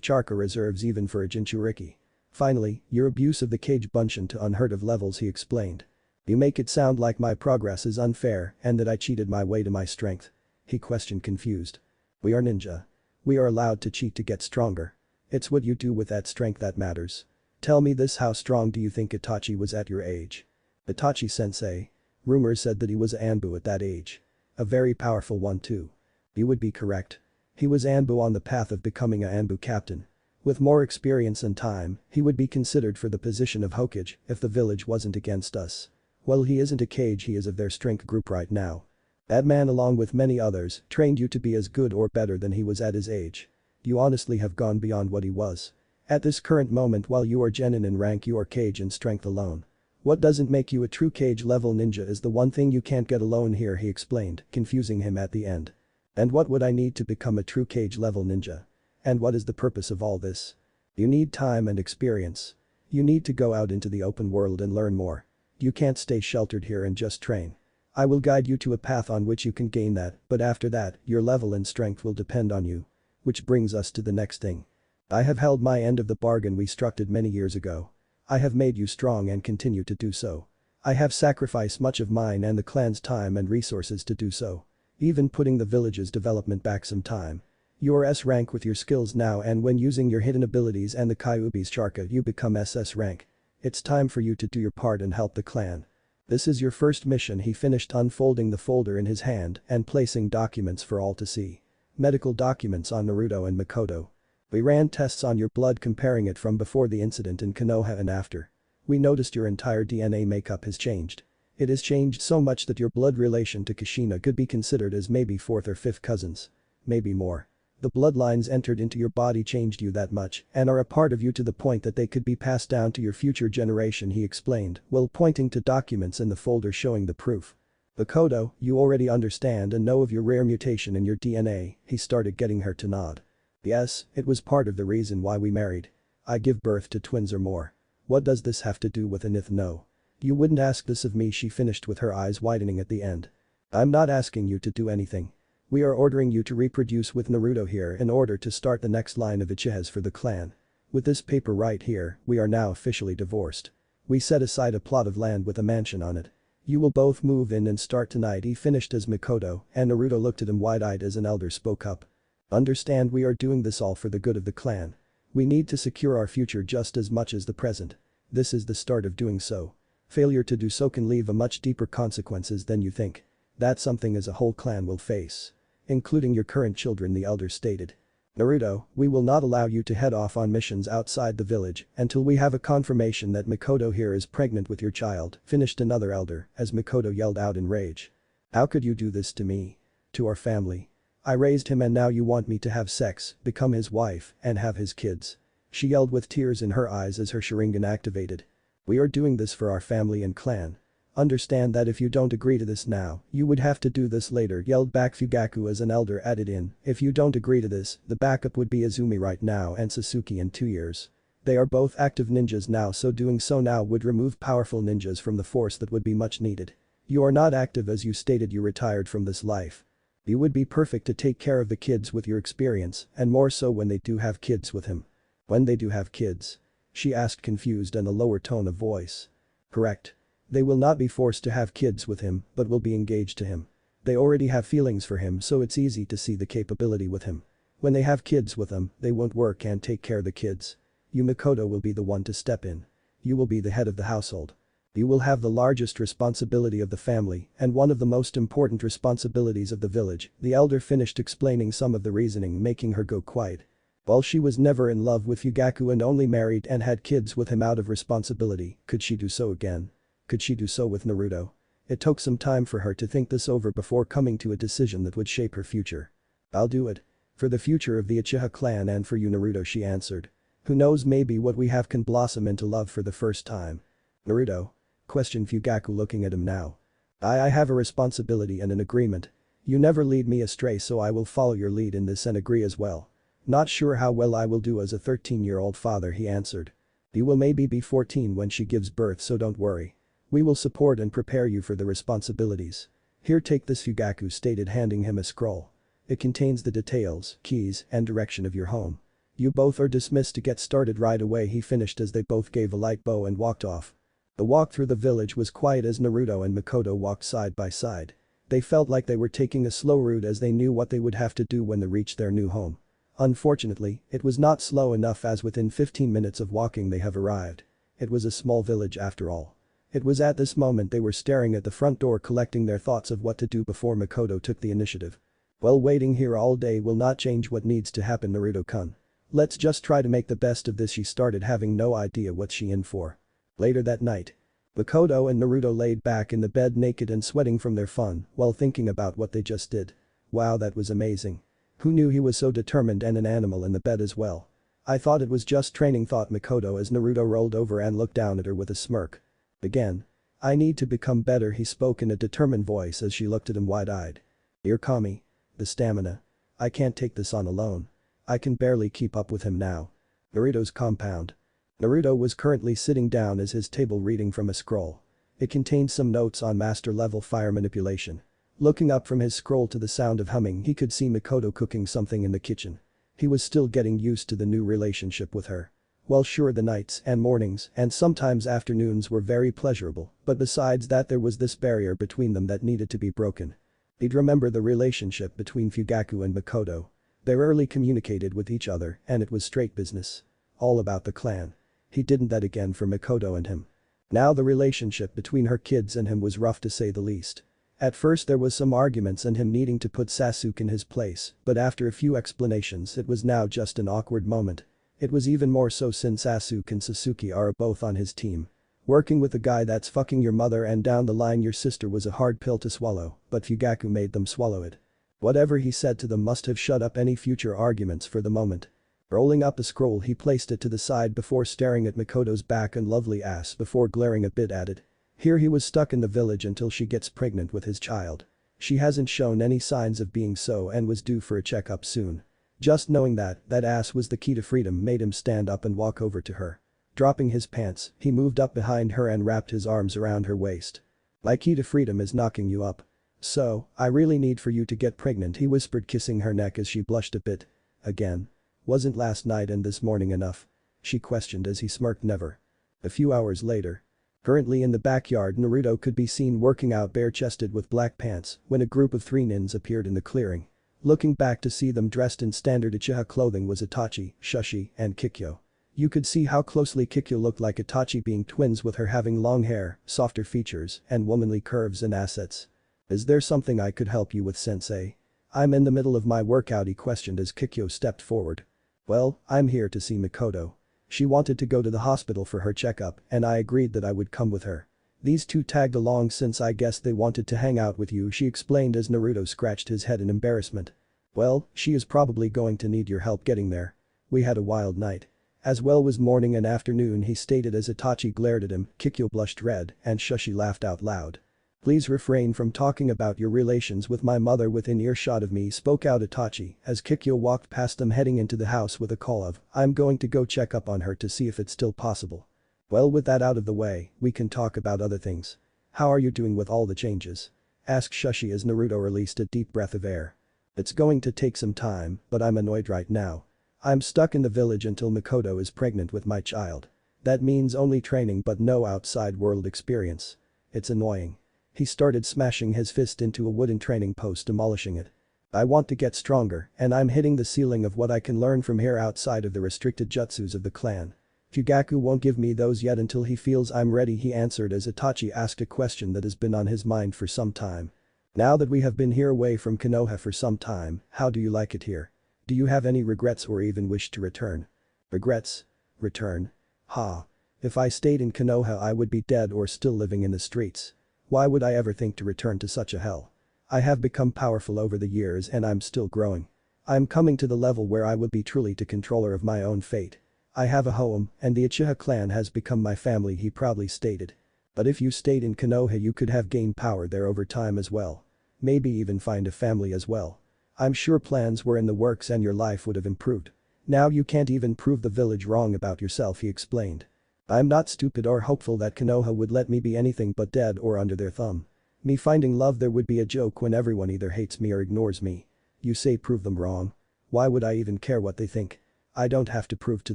charka reserves even for a Jinchuriki. Finally, your abuse of the Kage Bunshin to unheard of levels," he explained. "You make it sound like my progress is unfair and that I cheated my way to my strength," he questioned, confused. "We are ninja. We are allowed to cheat to get stronger. It's what you do with that strength that matters. Tell me this, how strong do you think Itachi was at your age?" "Itachi-sensei? Rumors said that he was a Anbu at that age. A very powerful one too." "You would be correct. He was Anbu on the path of becoming a Anbu captain. With more experience and time, he would be considered for the position of Hokage if the village wasn't against us. Well, he isn't a Kage, he is of their strength group right now. That man, along with many others, trained you to be as good or better than he was at his age. You honestly have gone beyond what he was. At this current moment, while you are genin in rank, you are Kage in strength alone. What doesn't make you a true Kage level ninja is the one thing you can't get alone here," he explained, confusing him at the end. "And what would I need to become a true Kage level ninja? And what is the purpose of all this? You need time and experience. You need to go out into the open world and learn more. You can't stay sheltered here and just train. I will guide you to a path on which you can gain that, but after that, your level and strength will depend on you. Which brings us to the next thing. I have held my end of the bargain we struck many years ago. I have made you strong and continue to do so. I have sacrificed much of mine and the clan's time and resources to do so. Even putting the village's development back some time. You are S rank with your skills now, and when using your hidden abilities and the Kyuubi's charka, you become SS rank. It's time for you to do your part and help the clan. This is your first mission," he finished, unfolding the folder in his hand and placing documents for all to see. "Medical documents on Naruto and Mikoto. We ran tests on your blood comparing it from before the incident in Konoha and after. We noticed your entire DNA makeup has changed. It has changed so much that your blood relation to Kushina could be considered as maybe 4th or 5th cousins. Maybe more. The bloodlines entered into your body changed you that much and are a part of you to the point that they could be passed down to your future generation," he explained, while pointing to documents in the folder showing the proof. "Mikoto, you already understand and know of your rare mutation in your DNA," he started, getting her to nod. "Yes, it was part of the reason why we married. I give birth to twins or more. What does this have to do with Anith? No. You wouldn't ask this of me," she finished with her eyes widening at the end. "I'm not asking you to do anything. We are ordering you to reproduce with Naruto here in order to start the next line of Uchihas for the clan. With this paper right here, we are now officially divorced. We set aside a plot of land with a mansion on it. You will both move in and start tonight," he finished as Mikoto and Naruto looked at him wide-eyed as an elder spoke up. "Understand, we are doing this all for the good of the clan. We need to secure our future just as much as the present. This is the start of doing so. Failure to do so can leave a much deeper consequences than you think. That's something as a whole clan will face. Including your current children," the elder stated. "Naruto, we will not allow you to head off on missions outside the village until we have a confirmation that Mikoto here is pregnant with your child," finished another elder as Mikoto yelled out in rage. "How could you do this to me? To our family? I raised him and now you want me to have sex, become his wife, and have his kids?" She yelled with tears in her eyes as her Sharingan activated. "We are doing this for our family and clan. Understand that if you don't agree to this now, you would have to do this later," yelled back Fugaku as an elder added in. "If you don't agree to this, the backup would be Izumi right now and Sasuke in 2 years. They are both active ninjas now, so doing so now would remove powerful ninjas from the force that would be much needed. You are not active as you stated, you retired from this life. You would be perfect to take care of the kids with your experience and more so when they do have kids with him." "When they do have kids?" she asked, confused and a lower tone of voice. "Correct. They will not be forced to have kids with him but will be engaged to him. They already have feelings for him, so it's easy to see the capability with him. When they have kids with him, they won't work and take care of the kids. You Mikoto will be the one to step in. You will be the head of the household. You will have the largest responsibility of the family and one of the most important responsibilities of the village. The elder finished explaining some of the reasoning, making her go quiet. While she was never in love with Fugaku and only married and had kids with him out of responsibility, could she do so again? Could she do so with Naruto? It took some time for her to think this over before coming to a decision that would shape her future. I'll do it. For the future of the Uchiha clan and for you Naruto, she answered. Who knows, maybe what we have can blossom into love for the first time. Naruto? Questioned Fugaku, looking at him now. I have a responsibility and an agreement. You never lead me astray, so I will follow your lead in this and agree as well. Not sure how well I will do as a 13-year-old father, he answered. You will maybe be 14 when she gives birth, so don't worry. We will support and prepare you for the responsibilities. Here, take this, Fugaku stated, handing him a scroll. It contains the details, keys, and direction of your home. You both are dismissed to get started right away, he finished as they both gave a light bow and walked off. The walk through the village was quiet as Naruto and Mikoto walked side by side. They felt like they were taking a slow route as they knew what they would have to do when they reached their new home. Unfortunately, it was not slow enough, as within 15 minutes of walking they have arrived. It was a small village after all. It was at this moment they were staring at the front door, collecting their thoughts of what to do before Mikoto took the initiative. Well, waiting here all day will not change what needs to happen, Naruto-kun. Let's just try to make the best of this. She started, having no idea what she in for. Later that night, Mikoto and Naruto laid back in the bed naked and sweating from their fun while thinking about what they just did. Wow, that was amazing. Who knew he was so determined and an animal in the bed as well? I thought it was just training, thought Mikoto as Naruto rolled over and looked down at her with a smirk. Again. I need to become better, he spoke in a determined voice as she looked at him wide-eyed. Dear Kami. The stamina. I can't take this on alone. I can barely keep up with him now. Naruto's compound. Naruto was currently sitting down at his table reading from a scroll. It contained some notes on master-level fire manipulation. Looking up from his scroll to the sound of humming, he could see Mikoto cooking something in the kitchen. He was still getting used to the new relationship with her. Well, sure, the nights and mornings and sometimes afternoons were very pleasurable, but besides that there was this barrier between them that needed to be broken. He'd remember the relationship between Fugaku and Mikoto. They rarely communicated with each other and it was straight business. All about the clan. He didn't that again for Mikoto and him. Now the relationship between her kids and him was rough to say the least. At first there was some arguments and him needing to put Sasuke in his place, but after a few explanations it was now just an awkward moment. It was even more so since Sasuke and Sasuke are both on his team. Working with a guy that's fucking your mother and down the line your sister was a hard pill to swallow, but Fugaku made them swallow it. Whatever he said to them must have shut up any future arguments for the moment. Rolling up the scroll, he placed it to the side before staring at Mikoto's back and lovely ass before glaring a bit at it. Here he was stuck in the village until she gets pregnant with his child. She hasn't shown any signs of being so and was due for a checkup soon. Just knowing that ass was the key to freedom made him stand up and walk over to her. Dropping his pants, he moved up behind her and wrapped his arms around her waist. My key to freedom is knocking you up. So, I really need for you to get pregnant, he whispered, kissing her neck as she blushed a bit. Again. Wasn't last night and this morning enough? She questioned as he smirked. Never. A few hours later. Currently in the backyard, Naruto could be seen working out bare-chested with black pants when a group of 3 nins appeared in the clearing. Looking back to see them dressed in standard Uchiha clothing was Itachi, Shushi, and Kikyo. You could see how closely Kikyo looked like Itachi, being twins with her having long hair, softer features, and womanly curves and assets. Is there something I could help you with, sensei? I'm in the middle of my workout, he questioned as Kikyo stepped forward. Well, I'm here to see Mikoto. She wanted to go to the hospital for her checkup and I agreed that I would come with her. These two tagged along since I guess they wanted to hang out with you, she explained as Naruto scratched his head in embarrassment. Well, she is probably going to need your help getting there. We had a wild night. As well was morning and afternoon, he stated as Itachi glared at him. Kikyo blushed red and Shushi laughed out loud. Please refrain from talking about your relations with my mother within earshot of me, spoke out Itachi as Kikyo walked past them heading into the house with a call of, I'm going to go check up on her to see if it's still possible. Well, with that out of the way, we can talk about other things. How are you doing with all the changes? Asked Shushi as Naruto released a deep breath of air. It's going to take some time, but I'm annoyed right now. I'm stuck in the village until Mikoto is pregnant with my child. That means only training but no outside world experience. It's annoying. He started smashing his fist into a wooden training post, demolishing it. I want to get stronger, and I'm hitting the ceiling of what I can learn from here outside of the restricted jutsus of the clan. Fugaku won't give me those yet until he feels I'm ready, he answered as Itachi asked a question that has been on his mind for some time. Now that we have been here away from Konoha for some time, how do you like it here? Do you have any regrets or even wish to return? Regrets? Return? Ha. If I stayed in Konoha I would be dead or still living in the streets. Why would I ever think to return to such a hell? I have become powerful over the years and I'm still growing. I'm coming to the level where I would be truly the controller of my own fate. I have a home and the Uchiha clan has become my family, he proudly stated. But if you stayed in Konoha you could have gained power there over time as well. Maybe even find a family as well. I'm sure plans were in the works and your life would have improved. Now you can't even prove the village wrong about yourself, he explained. I'm not stupid or hopeful that Konoha would let me be anything but dead or under their thumb. Me finding love there would be a joke when everyone either hates me or ignores me. You say prove them wrong. Why would I even care what they think? I don't have to prove to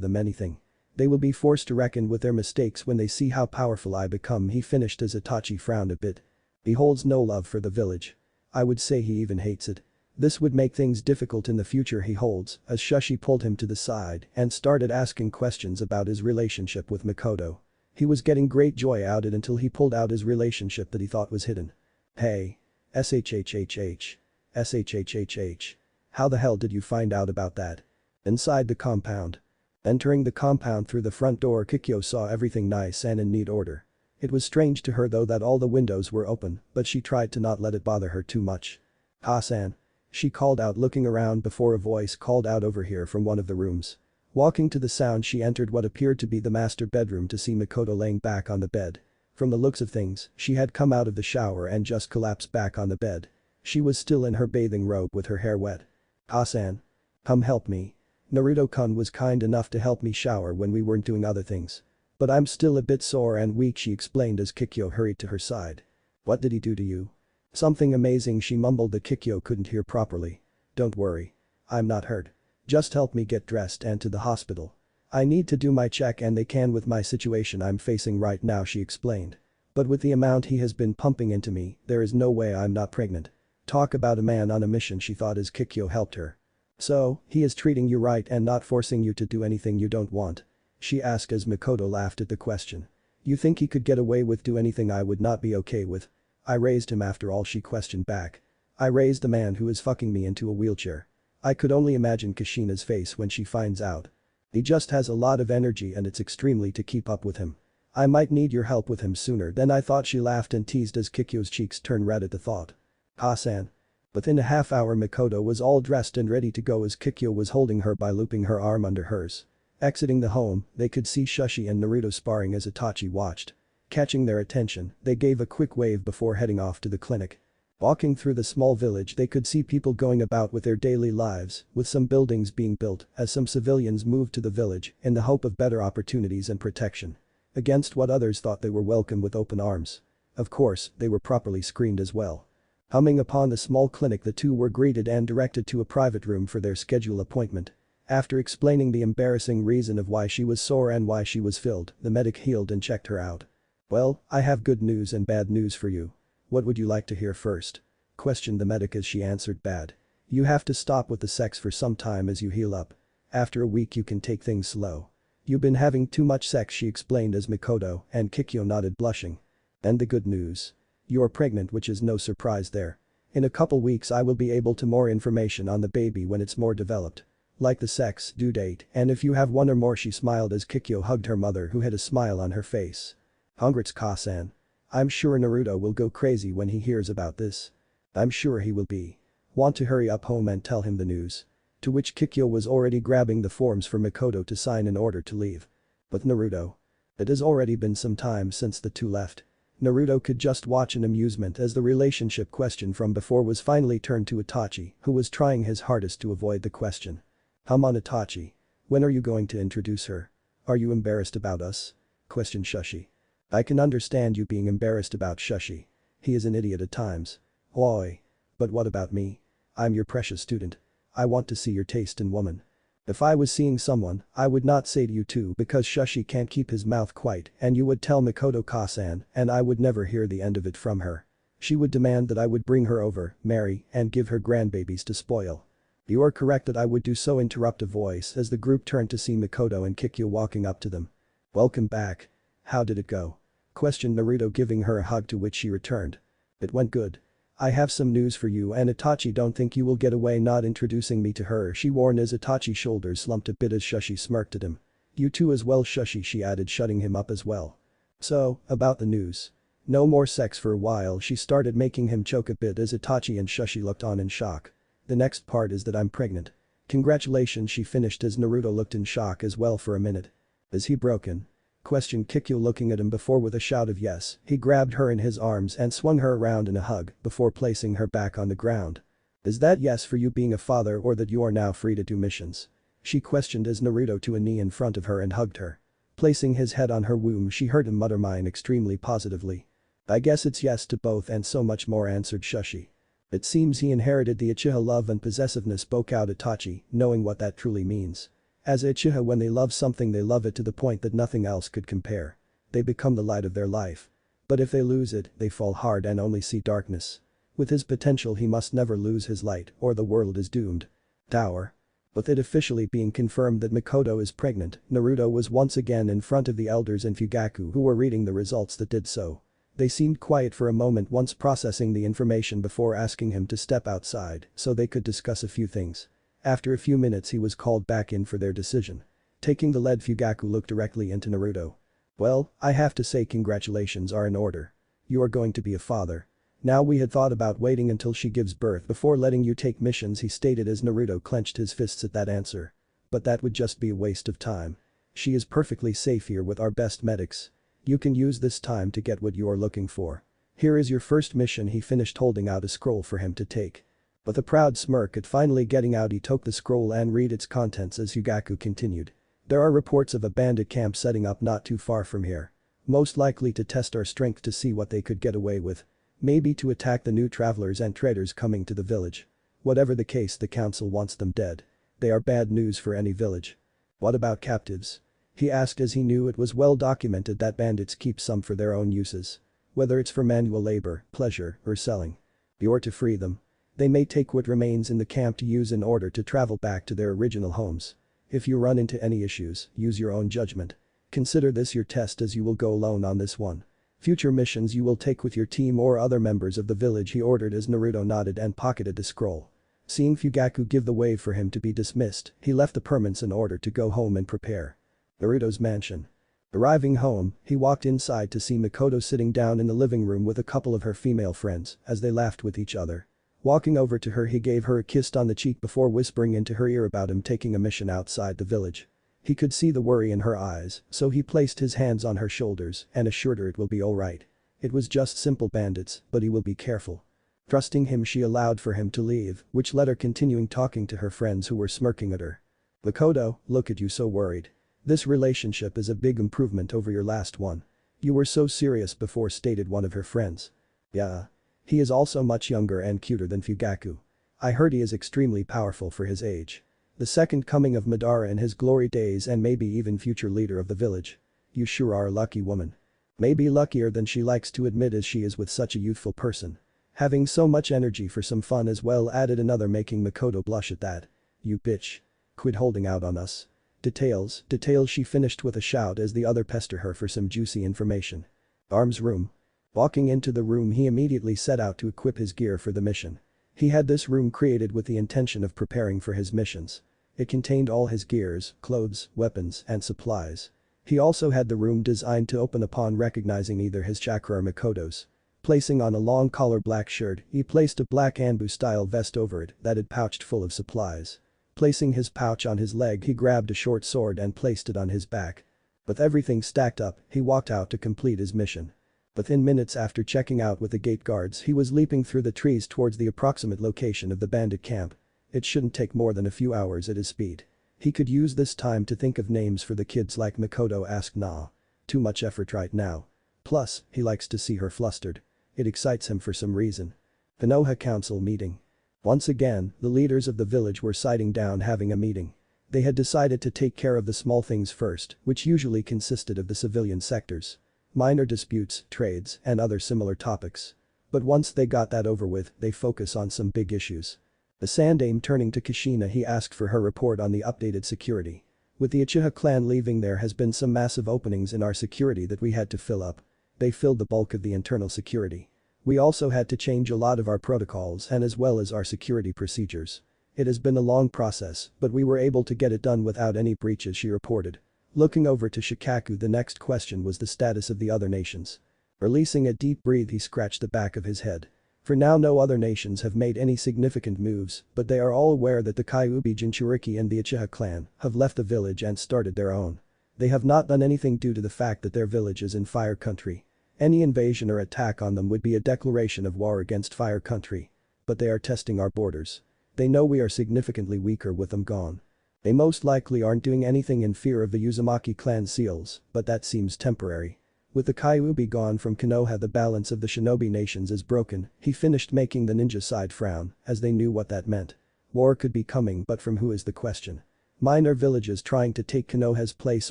them anything. They will be forced to reckon with their mistakes when they see how powerful I become, he finished as Itachi frowned a bit. He holds no love for the village. I would say he even hates it. This would make things difficult in the future, he holds, as Shashi pulled him to the side and started asking questions about his relationship with Mikoto. He was getting great joy out of it until he pulled out his relationship that he thought was hidden. Hey. SHHHH. SHHHH. How the hell did you find out about that? Inside the compound. Entering the compound through the front door, Kikyo saw everything nice and in neat order. It was strange to her though that all the windows were open, but she tried to not let it bother her too much. "Ha-san." She called out, looking around before a voice called out over here from one of the rooms. Walking to the sound, she entered what appeared to be the master bedroom to see Mikoto laying back on the bed. From the looks of things, she had come out of the shower and just collapsed back on the bed. She was still in her bathing robe with her hair wet. "Ha-san. Come help me. Naruto-kun was kind enough to help me shower when we weren't doing other things. But I'm still a bit sore and weak," she explained as Kikyo hurried to her side. "What did he do to you?" "Something amazing," she mumbled that Kikyo couldn't hear properly. "Don't worry. I'm not hurt. Just help me get dressed and to the hospital. I need to do my check and they can with my situation I'm facing right now," she explained. "But with the amount he has been pumping into me, there is no way I'm not pregnant." Talk about a man on a mission, she thought as Kikyo helped her. "So, he is treating you right and not forcing you to do anything you don't want?" she asked as Mikoto laughed at the question. "You think he could get away with do anything I would not be okay with? I raised him after all," she questioned back. "I raised the man who is fucking me into a wheelchair. I could only imagine Kushina's face when she finds out. He just has a lot of energy and it's extremely to keep up with him. I might need your help with him sooner than I thought," she laughed and teased as Kikyo's cheeks turned red at the thought. "Ha-san." Within a half hour Mikoto was all dressed and ready to go as Kikyo was holding her by looping her arm under hers. Exiting the home, they could see Shashi and Naruto sparring as Itachi watched. Catching their attention, they gave a quick wave before heading off to the clinic. Walking through the small village they could see people going about with their daily lives, with some buildings being built as some civilians moved to the village in the hope of better opportunities and protection. Against what others thought they were welcomed with open arms. Of course, they were properly screened as well. Humming upon the small clinic the two were greeted and directed to a private room for their scheduled appointment. After explaining the embarrassing reason of why she was sore and why she was filled, the medic healed and checked her out. "Well, I have good news and bad news for you. What would you like to hear first?" questioned the medic as she answered. "Bad. You have to stop with the sex for some time as you heal up. After a week you can take things slow. You've been having too much sex," she explained as Mikoto and Kikyo nodded, blushing. "And the good news? You're pregnant, which is no surprise there. In a couple weeks I will be able to more information on the baby when it's more developed. Like the sex, due date, and if you have one or more," she smiled as Kikyo hugged her mother who had a smile on her face. "Congrats, Ka-san. I'm sure Naruto will go crazy when he hears about this." "I'm sure he will be. Want to hurry up home and tell him the news?" To which Kikyo was already grabbing the forms for Mikoto to sign in order to leave. But Naruto? It has already been some time since the two left. Naruto could just watch in amusement as the relationship question from before was finally turned to Itachi, who was trying his hardest to avoid the question. "Come on, Itachi. When are you going to introduce her? Are you embarrassed about us?" questioned Shashi. "I can understand you being embarrassed about Shashi. He is an idiot at times. Oi. But what about me? I'm your precious student. I want to see your taste in woman. If I was seeing someone, I would not say to you too because Shashi can't keep his mouth quiet and you would tell Mikoto Ka-san and I would never hear the end of it from her." She would demand that I would bring her over, marry, and give her grandbabies to spoil. You are correct that I would do so, interrupt a voice as the group turned to see Mikoto and Kikyo walking up to them. Welcome back. How did it go? Questioned Naruto, giving her a hug, to which she returned. It went good. I have some news for you and Itachi. Don't think you will get away not introducing me to her, she warned as Itachi's shoulders slumped a bit as Shushi smirked at him. You too as well, Shushi, she added, shutting him up as well. So, about the news. No more sex for a while. She started, making him choke a bit as Itachi and Shushi looked on in shock. The next part is that I'm pregnant. Congratulations, she finished as Naruto looked in shock as well for a minute. Is he broken? Questioned Kikyo, looking at him before with a shout of yes. He grabbed her in his arms and swung her around in a hug before placing her back on the ground. Is that yes for you being a father, or that you are now free to do missions? She questioned as Naruto to a knee in front of her and hugged her. Placing his head on her womb, she heard him mutter mine extremely positively. I guess it's yes to both and so much more, answered Shushi. It seems he inherited the Uchiha love and possessiveness, spoke out Itachi, knowing what that truly means. As Uchiha, when they love something they love it to the point that nothing else could compare. They become the light of their life. But if they lose it, they fall hard and only see darkness. With his potential he must never lose his light or the world is doomed. Tower. With it officially being confirmed that Mikoto is pregnant, Naruto was once again in front of the elders and Fugaku, who were reading the results that did so. They seemed quiet for a moment, once processing the information before asking him to step outside so they could discuss a few things. After a few minutes he was called back in for their decision. Taking the lead, Fugaku looked directly into Naruto. Well, I have to say congratulations are in order. You are going to be a father. Now we had thought about waiting until she gives birth before letting you take missions, he stated as Naruto clenched his fists at that answer. But that would just be a waste of time. She is perfectly safe here with our best medics. You can use this time to get what you are looking for. Here is your first mission, he finished, holding out a scroll for him to take. With a proud smirk at finally getting out, he took the scroll and read its contents as Fugaku continued. There are reports of a bandit camp setting up not too far from here. Most likely to test our strength to see what they could get away with. Maybe to attack the new travelers and traders coming to the village. Whatever the case, the council wants them dead. They are bad news for any village. What about captives? He asked as he knew it was well documented that bandits keep some for their own uses. Whether it's for manual labor, pleasure, or selling. You're to free them. They may take what remains in the camp to use in order to travel back to their original homes. If you run into any issues, use your own judgment. Consider this your test, as you will go alone on this one. Future missions you will take with your team or other members of the village, he ordered as Naruto nodded and pocketed the scroll. Seeing Fugaku give the wave for him to be dismissed, he left the permits in order to go home and prepare. Naruto's mansion. Arriving home, he walked inside to see Mikoto sitting down in the living room with a couple of her female friends as they laughed with each other. Walking over to her, he gave her a kiss on the cheek before whispering into her ear about him taking a mission outside the village. He could see the worry in her eyes, so he placed his hands on her shoulders and assured her it will be alright. It was just simple bandits, but he will be careful. Trusting him, she allowed for him to leave, which let her continuing talking to her friends who were smirking at her. Mikoto, look at you so worried. This relationship is a big improvement over your last one. You were so serious before, stated one of her friends. Yeah. He is also much younger and cuter than Fugaku. I heard he is extremely powerful for his age. The second coming of Madara in his glory days and maybe even future leader of the village. You sure are a lucky woman. Maybe luckier than she likes to admit, as she is with such a youthful person. Having so much energy for some fun as well, added another, making Mikoto blush at that. You bitch. Quit holding out on us. Details, she finished with a shout as the other pestered her for some juicy information. Arms room. Walking into the room, he immediately set out to equip his gear for the mission. He had this room created with the intention of preparing for his missions. It contained all his gears, clothes, weapons, and supplies. He also had the room designed to open upon recognizing either his chakra or Mikoto's. Placing on a long collar black shirt, he placed a black Anbu-style vest over it that had pouched full of supplies. Placing his pouch on his leg, he grabbed a short sword and placed it on his back. With everything stacked up, he walked out to complete his mission. Within minutes after checking out with the gate guards, he was leaping through the trees towards the approximate location of the bandit camp. It shouldn't take more than a few hours at his speed. He could use this time to think of names for the kids like Mikoto, asked Nah. Too much effort right now. Plus, he likes to see her flustered. It excites him for some reason. Konoha Council meeting. Once again, the leaders of the village were sitting down having a meeting. They had decided to take care of the small things first, which usually consisted of the civilian sectors. Minor disputes, trades, and other similar topics. But once they got that over with, they focus on some big issues. The Sandaime turning to Kushina, he asked for her report on the updated security. With the Uchiha clan leaving, there has been some massive openings in our security that we had to fill up. They filled the bulk of the internal security. We also had to change a lot of our protocols and as well as our security procedures. It has been a long process, but we were able to get it done without any breaches, she reported. Looking over to Shikaku, the next question was the status of the other nations. Releasing a deep breath, he scratched the back of his head. For now, no other nations have made any significant moves, but they are all aware that the Kyuubi Jinchuriki and the Uchiha clan have left the village and started their own. They have not done anything due to the fact that their village is in Fire Country. Any invasion or attack on them would be a declaration of war against Fire Country. But they are testing our borders. They know we are significantly weaker with them gone. They most likely aren't doing anything in fear of the Uzumaki clan seals, but that seems temporary. With the Kyuubi gone from Konoha, the balance of the shinobi nations is broken, he finished, making the ninja side frown, as they knew what that meant. War could be coming, but from who is the question. Minor villages trying to take Konoha's place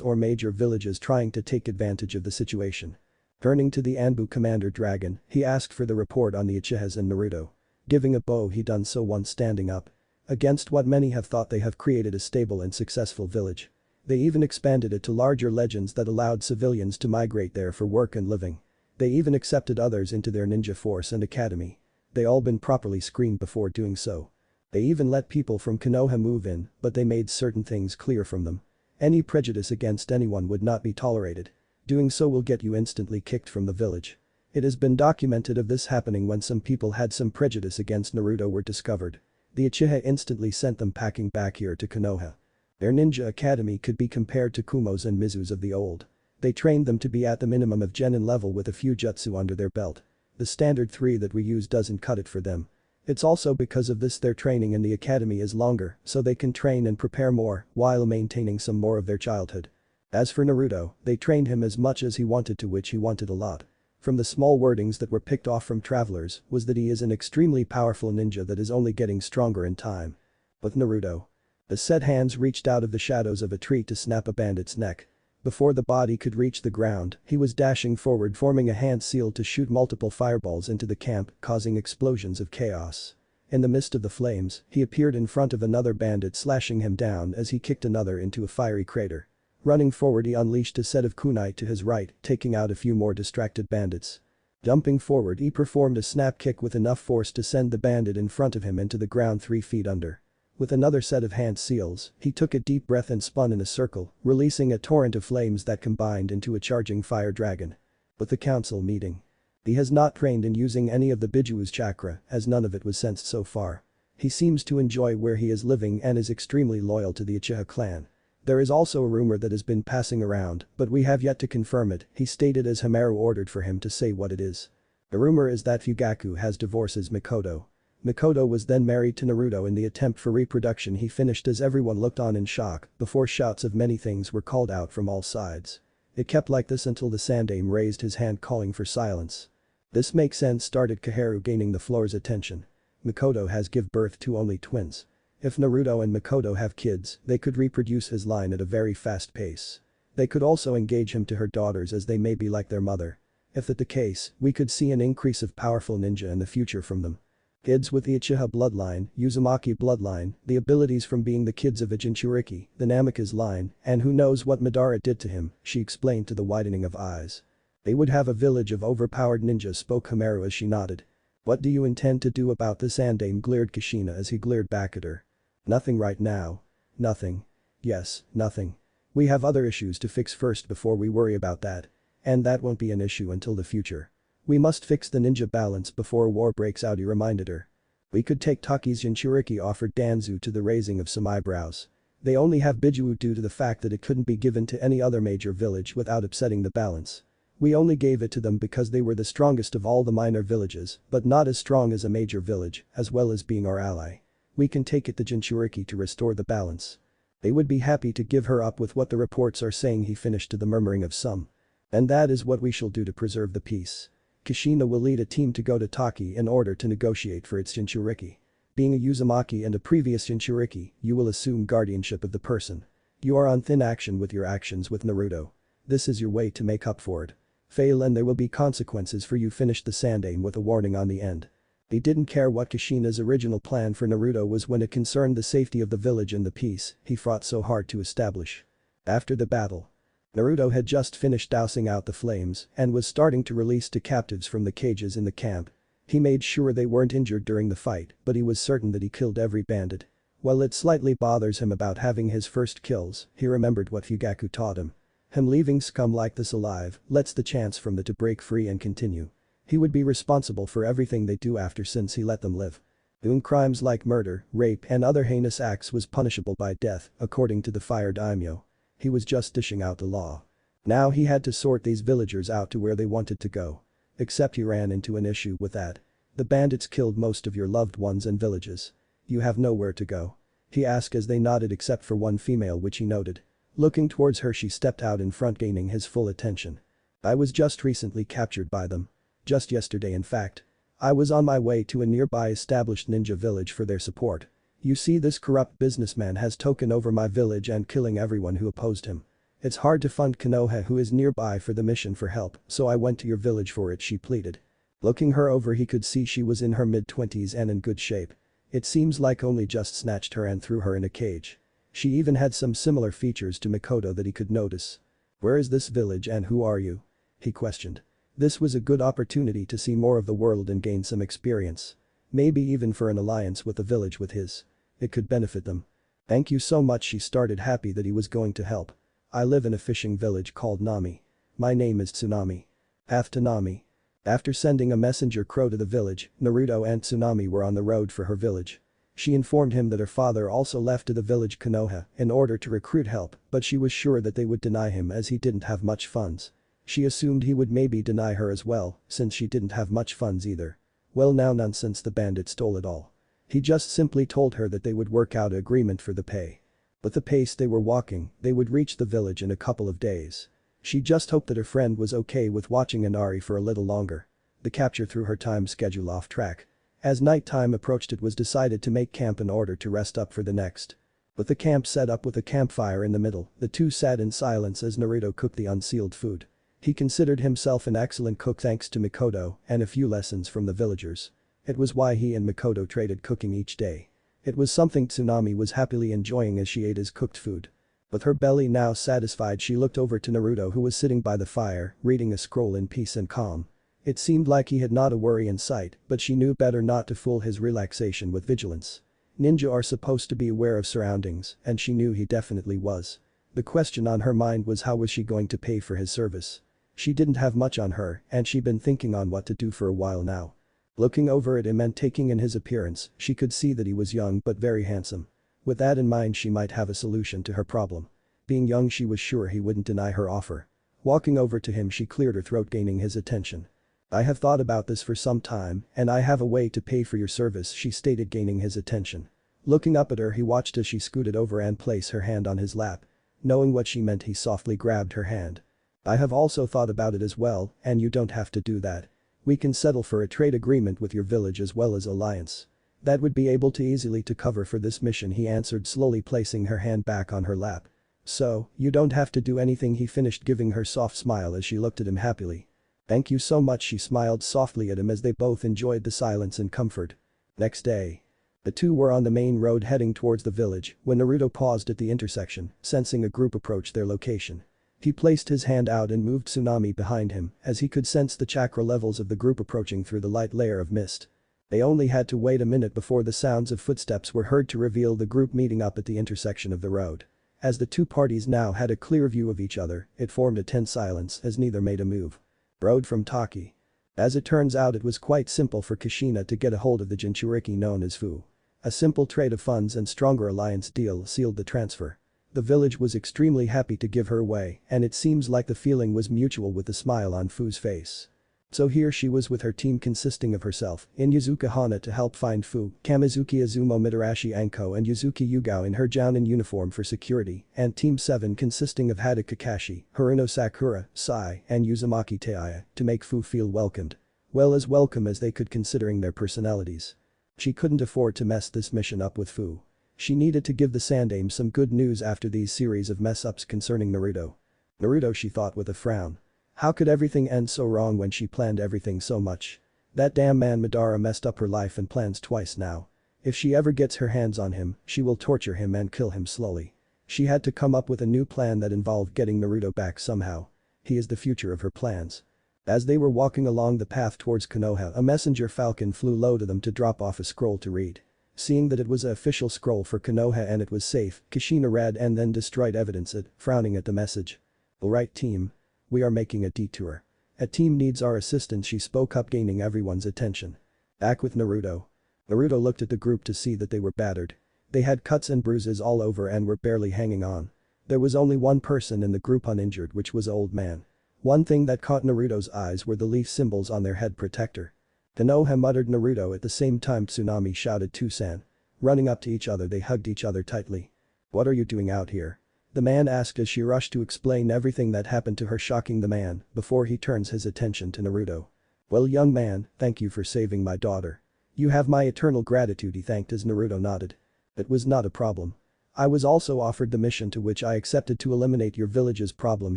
or major villages trying to take advantage of the situation. Turning to the Anbu commander Dragon, he asked for the report on the Uchihas and Naruto. Giving a bow, he done so once standing up. Against what many have thought, they have created a stable and successful village. They even expanded it to larger legends that allowed civilians to migrate there for work and living. They even accepted others into their ninja force and academy. They all been properly screened before doing so. They even let people from Konoha move in, but they made certain things clear from them. Any prejudice against anyone would not be tolerated. Doing so will get you instantly kicked from the village. It has been documented of this happening when some people had some prejudice against Naruto were discovered. The Uchiha instantly sent them packing back here to Konoha. Their ninja academy could be compared to Kumo's and Mizu's of the old. They trained them to be at the minimum of genin level with a few jutsu under their belt. The standard 3 that we use doesn't cut it for them. It's also because of this their training in the academy is longer, so they can train and prepare more while maintaining some more of their childhood. As for Naruto, they trained him as much as he wanted to, which he wanted a lot. From the small wordings that were picked off from travelers was that he is an extremely powerful ninja that is only getting stronger in time. With Naruto, the said hands reached out of the shadows of a tree to snap a bandit's neck. Before the body could reach the ground, he was dashing forward, forming a hand seal to shoot multiple fireballs into the camp, causing explosions of chaos. In the midst of the flames, he appeared in front of another bandit, slashing him down as he kicked another into a fiery crater. Running forward, he unleashed a set of kunai to his right, taking out a few more distracted bandits. Jumping forward, he performed a snap kick with enough force to send the bandit in front of him into the ground 3 feet under. With another set of hand seals, he took a deep breath and spun in a circle, releasing a torrent of flames that combined into a charging fire dragon. With the council meeting, he has not trained in using any of the Bijuu's chakra, as none of it was sensed so far. He seems to enjoy where he is living and is extremely loyal to the Uchiha clan. There is also a rumor that has been passing around, but we have yet to confirm it, he stated as Hamaru ordered for him to say what it is. The rumor is that Fugaku has divorces Mikoto. Mikoto was then married to Naruto. In the attempt for reproduction, he finished as everyone looked on in shock before shouts of many things were called out from all sides. It kept like this until the Sandaime raised his hand calling for silence. This makes sense, started Kaharu, gaining the floor's attention. Mikoto has give birth to only twins. If Naruto and Mikoto have kids, they could reproduce his line at a very fast pace. They could also engage him to her daughters as they may be like their mother. If that the case, we could see an increase of powerful ninja in the future from them. Kids with the Uchiha bloodline, Uzumaki bloodline, the abilities from being the kids of a Jinchuriki, the Namikaze line, and who knows what Madara did to him, she explained to the widening of eyes. They would have a village of overpowered ninjas, spoke Hamaru as she nodded. What do you intend to do about this? Sandaime glared Kushina as he glared back at her. Nothing right now. Nothing. Yes, nothing. We have other issues to fix first before we worry about that. And that won't be an issue until the future. We must fix the ninja balance before war breaks out, he reminded her. We could take Taki's Jinchuriki, offered Danzu, to the raising of some eyebrows. They only have Bijuu due to the fact that it couldn't be given to any other major village without upsetting the balance. We only gave it to them because they were the strongest of all the minor villages, but not as strong as a major village, as well as being our ally. We can take it to Jinchuriki to restore the balance. They would be happy to give her up with what the reports are saying, he finished to the murmuring of some. And that is what we shall do to preserve the peace. Kushina will lead a team to go to Taki in order to negotiate for its Jinchuriki. Being a Uzumaki and a previous Jinchuriki, you will assume guardianship of the person. You are on thin action with your actions with Naruto. This is your way to make up for it. Fail and there will be consequences for you, finished the Sandaime with a warning on the end. He didn't care what Kushina's original plan for Naruto was when it concerned the safety of the village and the peace he fought so hard to establish. After the battle, Naruto had just finished dousing out the flames and was starting to release the captives from the cages in the camp. He made sure they weren't injured during the fight, but he was certain that he killed every bandit. While it slightly bothers him about having his first kills, he remembered what Fugaku taught him. Him leaving scum like this alive lets the chance from them to break free and continue. He would be responsible for everything they do after since he let them live. Doing crimes like murder, rape and other heinous acts was punishable by death, according to the fire daimyo. He was just dishing out the law. Now he had to sort these villagers out to where they wanted to go. Except he ran into an issue with that. The bandits killed most of your loved ones and villages. You have nowhere to go. He asked as they nodded except for one female, which he noted. Looking towards her, she stepped out in front, gaining his full attention. I was just recently captured by them. Just yesterday, in fact. I was on my way to a nearby established ninja village for their support. You see, this corrupt businessman has taken over my village and killing everyone who opposed him. It's hard to fund Konoha, who is nearby, for the mission for help, so I went to your village for it, she pleaded. Looking her over, he could see she was in her mid-20s and in good shape. It seems like only just snatched her and threw her in a cage. She even had some similar features to Mikoto that he could notice. Where is this village and who are you? He questioned. This was a good opportunity to see more of the world and gain some experience. Maybe even for an alliance with a village with his. It could benefit them. Thank you so much, she started, happy that he was going to help. I live in a fishing village called Nami. My name is Tsunami. After Nami. After sending a messenger crow to the village, Naruto and Tsunami were on the road for her village. She informed him that her father also left to the village Konoha in order to recruit help, but she was sure that they would deny him as he didn't have much funds. She assumed he would maybe deny her as well, since she didn't have much funds either. Well, now none, since the bandit stole it all. He just simply told her that they would work out an agreement for the pay. With the pace they were walking, they would reach the village in a couple of days. She just hoped that her friend was okay with watching Inari for a little longer. The capture threw her time schedule off track. As nighttime approached, it was decided to make camp in order to rest up for the next. With the camp set up with a campfire in the middle, the two sat in silence as Naruto cooked the unsealed food. He considered himself an excellent cook thanks to Mikoto and a few lessons from the villagers. It was why he and Mikoto traded cooking each day. It was something Tsunami was happily enjoying as she ate his cooked food. With her belly now satisfied, she looked over to Naruto, who was sitting by the fire, reading a scroll in peace and calm. It seemed like he had not a worry in sight, but she knew better not to fool his relaxation with vigilance. Ninja are supposed to be aware of surroundings, and she knew he definitely was. The question on her mind was, how was she going to pay for his service? She didn't have much on her, and she'd been thinking on what to do for a while now. Looking over at him and taking in his appearance, she could see that he was young but very handsome. With that in mind, she might have a solution to her problem. Being young, she was sure he wouldn't deny her offer. Walking over to him, she cleared her throat, gaining his attention. I have thought about this for some time, and I have a way to pay for your service, she stated, gaining his attention. Looking up at her, he watched as she scooted over and placed her hand on his lap. Knowing what she meant, he softly grabbed her hand. I have also thought about it as well, and you don't have to do that. We can settle for a trade agreement with your village as well as alliance. That would be able to easily to cover for this mission, he answered, slowly placing her hand back on her lap. So, you don't have to do anything, he finished, giving her soft smile as she looked at him happily. Thank you so much, she smiled softly at him as they both enjoyed the silence and comfort. Next day. The two were on the main road heading towards the village when Naruto paused at the intersection, sensing a group approach their location. He placed his hand out and moved Tsunami behind him as he could sense the chakra levels of the group approaching through the light layer of mist. They only had to wait a minute before the sounds of footsteps were heard to reveal the group meeting up at the intersection of the road. As the two parties now had a clear view of each other, it formed a tense silence as neither made a move. Road from Taki. As it turns out, it was quite simple for Kushina to get a hold of the Jinchuriki known as Fu. A simple trade of funds and stronger alliance deal sealed the transfer. The village was extremely happy to give her away, and it seems like the feeling was mutual with the smile on Fu's face. So here she was with her team consisting of herself, in Yuzuka Hana to help find Fu, Kamizuki Azumo Mitarashi Anko and Yuzuki Yugao in her Jounin uniform for security, and Team 7 consisting of Hada Kakashi, Haruno Sakura, Sai, and Uzumaki Teiya to make Fu feel welcomed. Well, as welcome as they could considering their personalities. She couldn't afford to mess this mission up with Fu. She needed to give the Sandaime some good news after these series of mess-ups concerning Naruto. Naruto, she thought with a frown. How could everything end so wrong when she planned everything so much? That damn man Madara messed up her life and plans twice now. If she ever gets her hands on him, she will torture him and kill him slowly. She had to come up with a new plan that involved getting Naruto back somehow. He is the future of her plans. As they were walking along the path towards Konoha, a messenger falcon flew low to them to drop off a scroll to read. Seeing that it was an official scroll for Konoha and it was safe, Kushina read and then destroyed evidence it, frowning at the message. Alright team. We are making a detour. A team needs our assistance, she spoke up, gaining everyone's attention. Back with Naruto. Naruto looked at the group to see that they were battered. They had cuts and bruises all over and were barely hanging on. There was only one person in the group uninjured, which was an old man. One thing that caught Naruto's eyes were the leaf symbols on their head protector. Konoha muttered Naruto at the same time Tsunami shouted Tusan. Running up to each other they hugged each other tightly. What are you doing out here? The man asked as she rushed to explain everything that happened to her, shocking the man before he turns his attention to Naruto. Well young man, thank you for saving my daughter. You have my eternal gratitude, he thanked as Naruto nodded. It was not a problem. I was also offered the mission to which I accepted to eliminate your village's problem,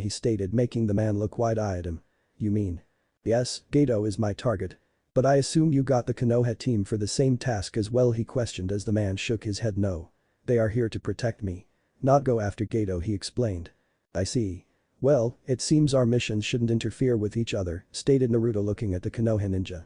he stated, making the man look wide-eyed at him. You mean? Yes, Gato is my target. But I assume you got the Konoha team for the same task as well, he questioned as the man shook his head. No. They are here to protect me. Not go after Gato, he explained. I see. Well, it seems our missions shouldn't interfere with each other, stated Naruto looking at the Konoha ninja.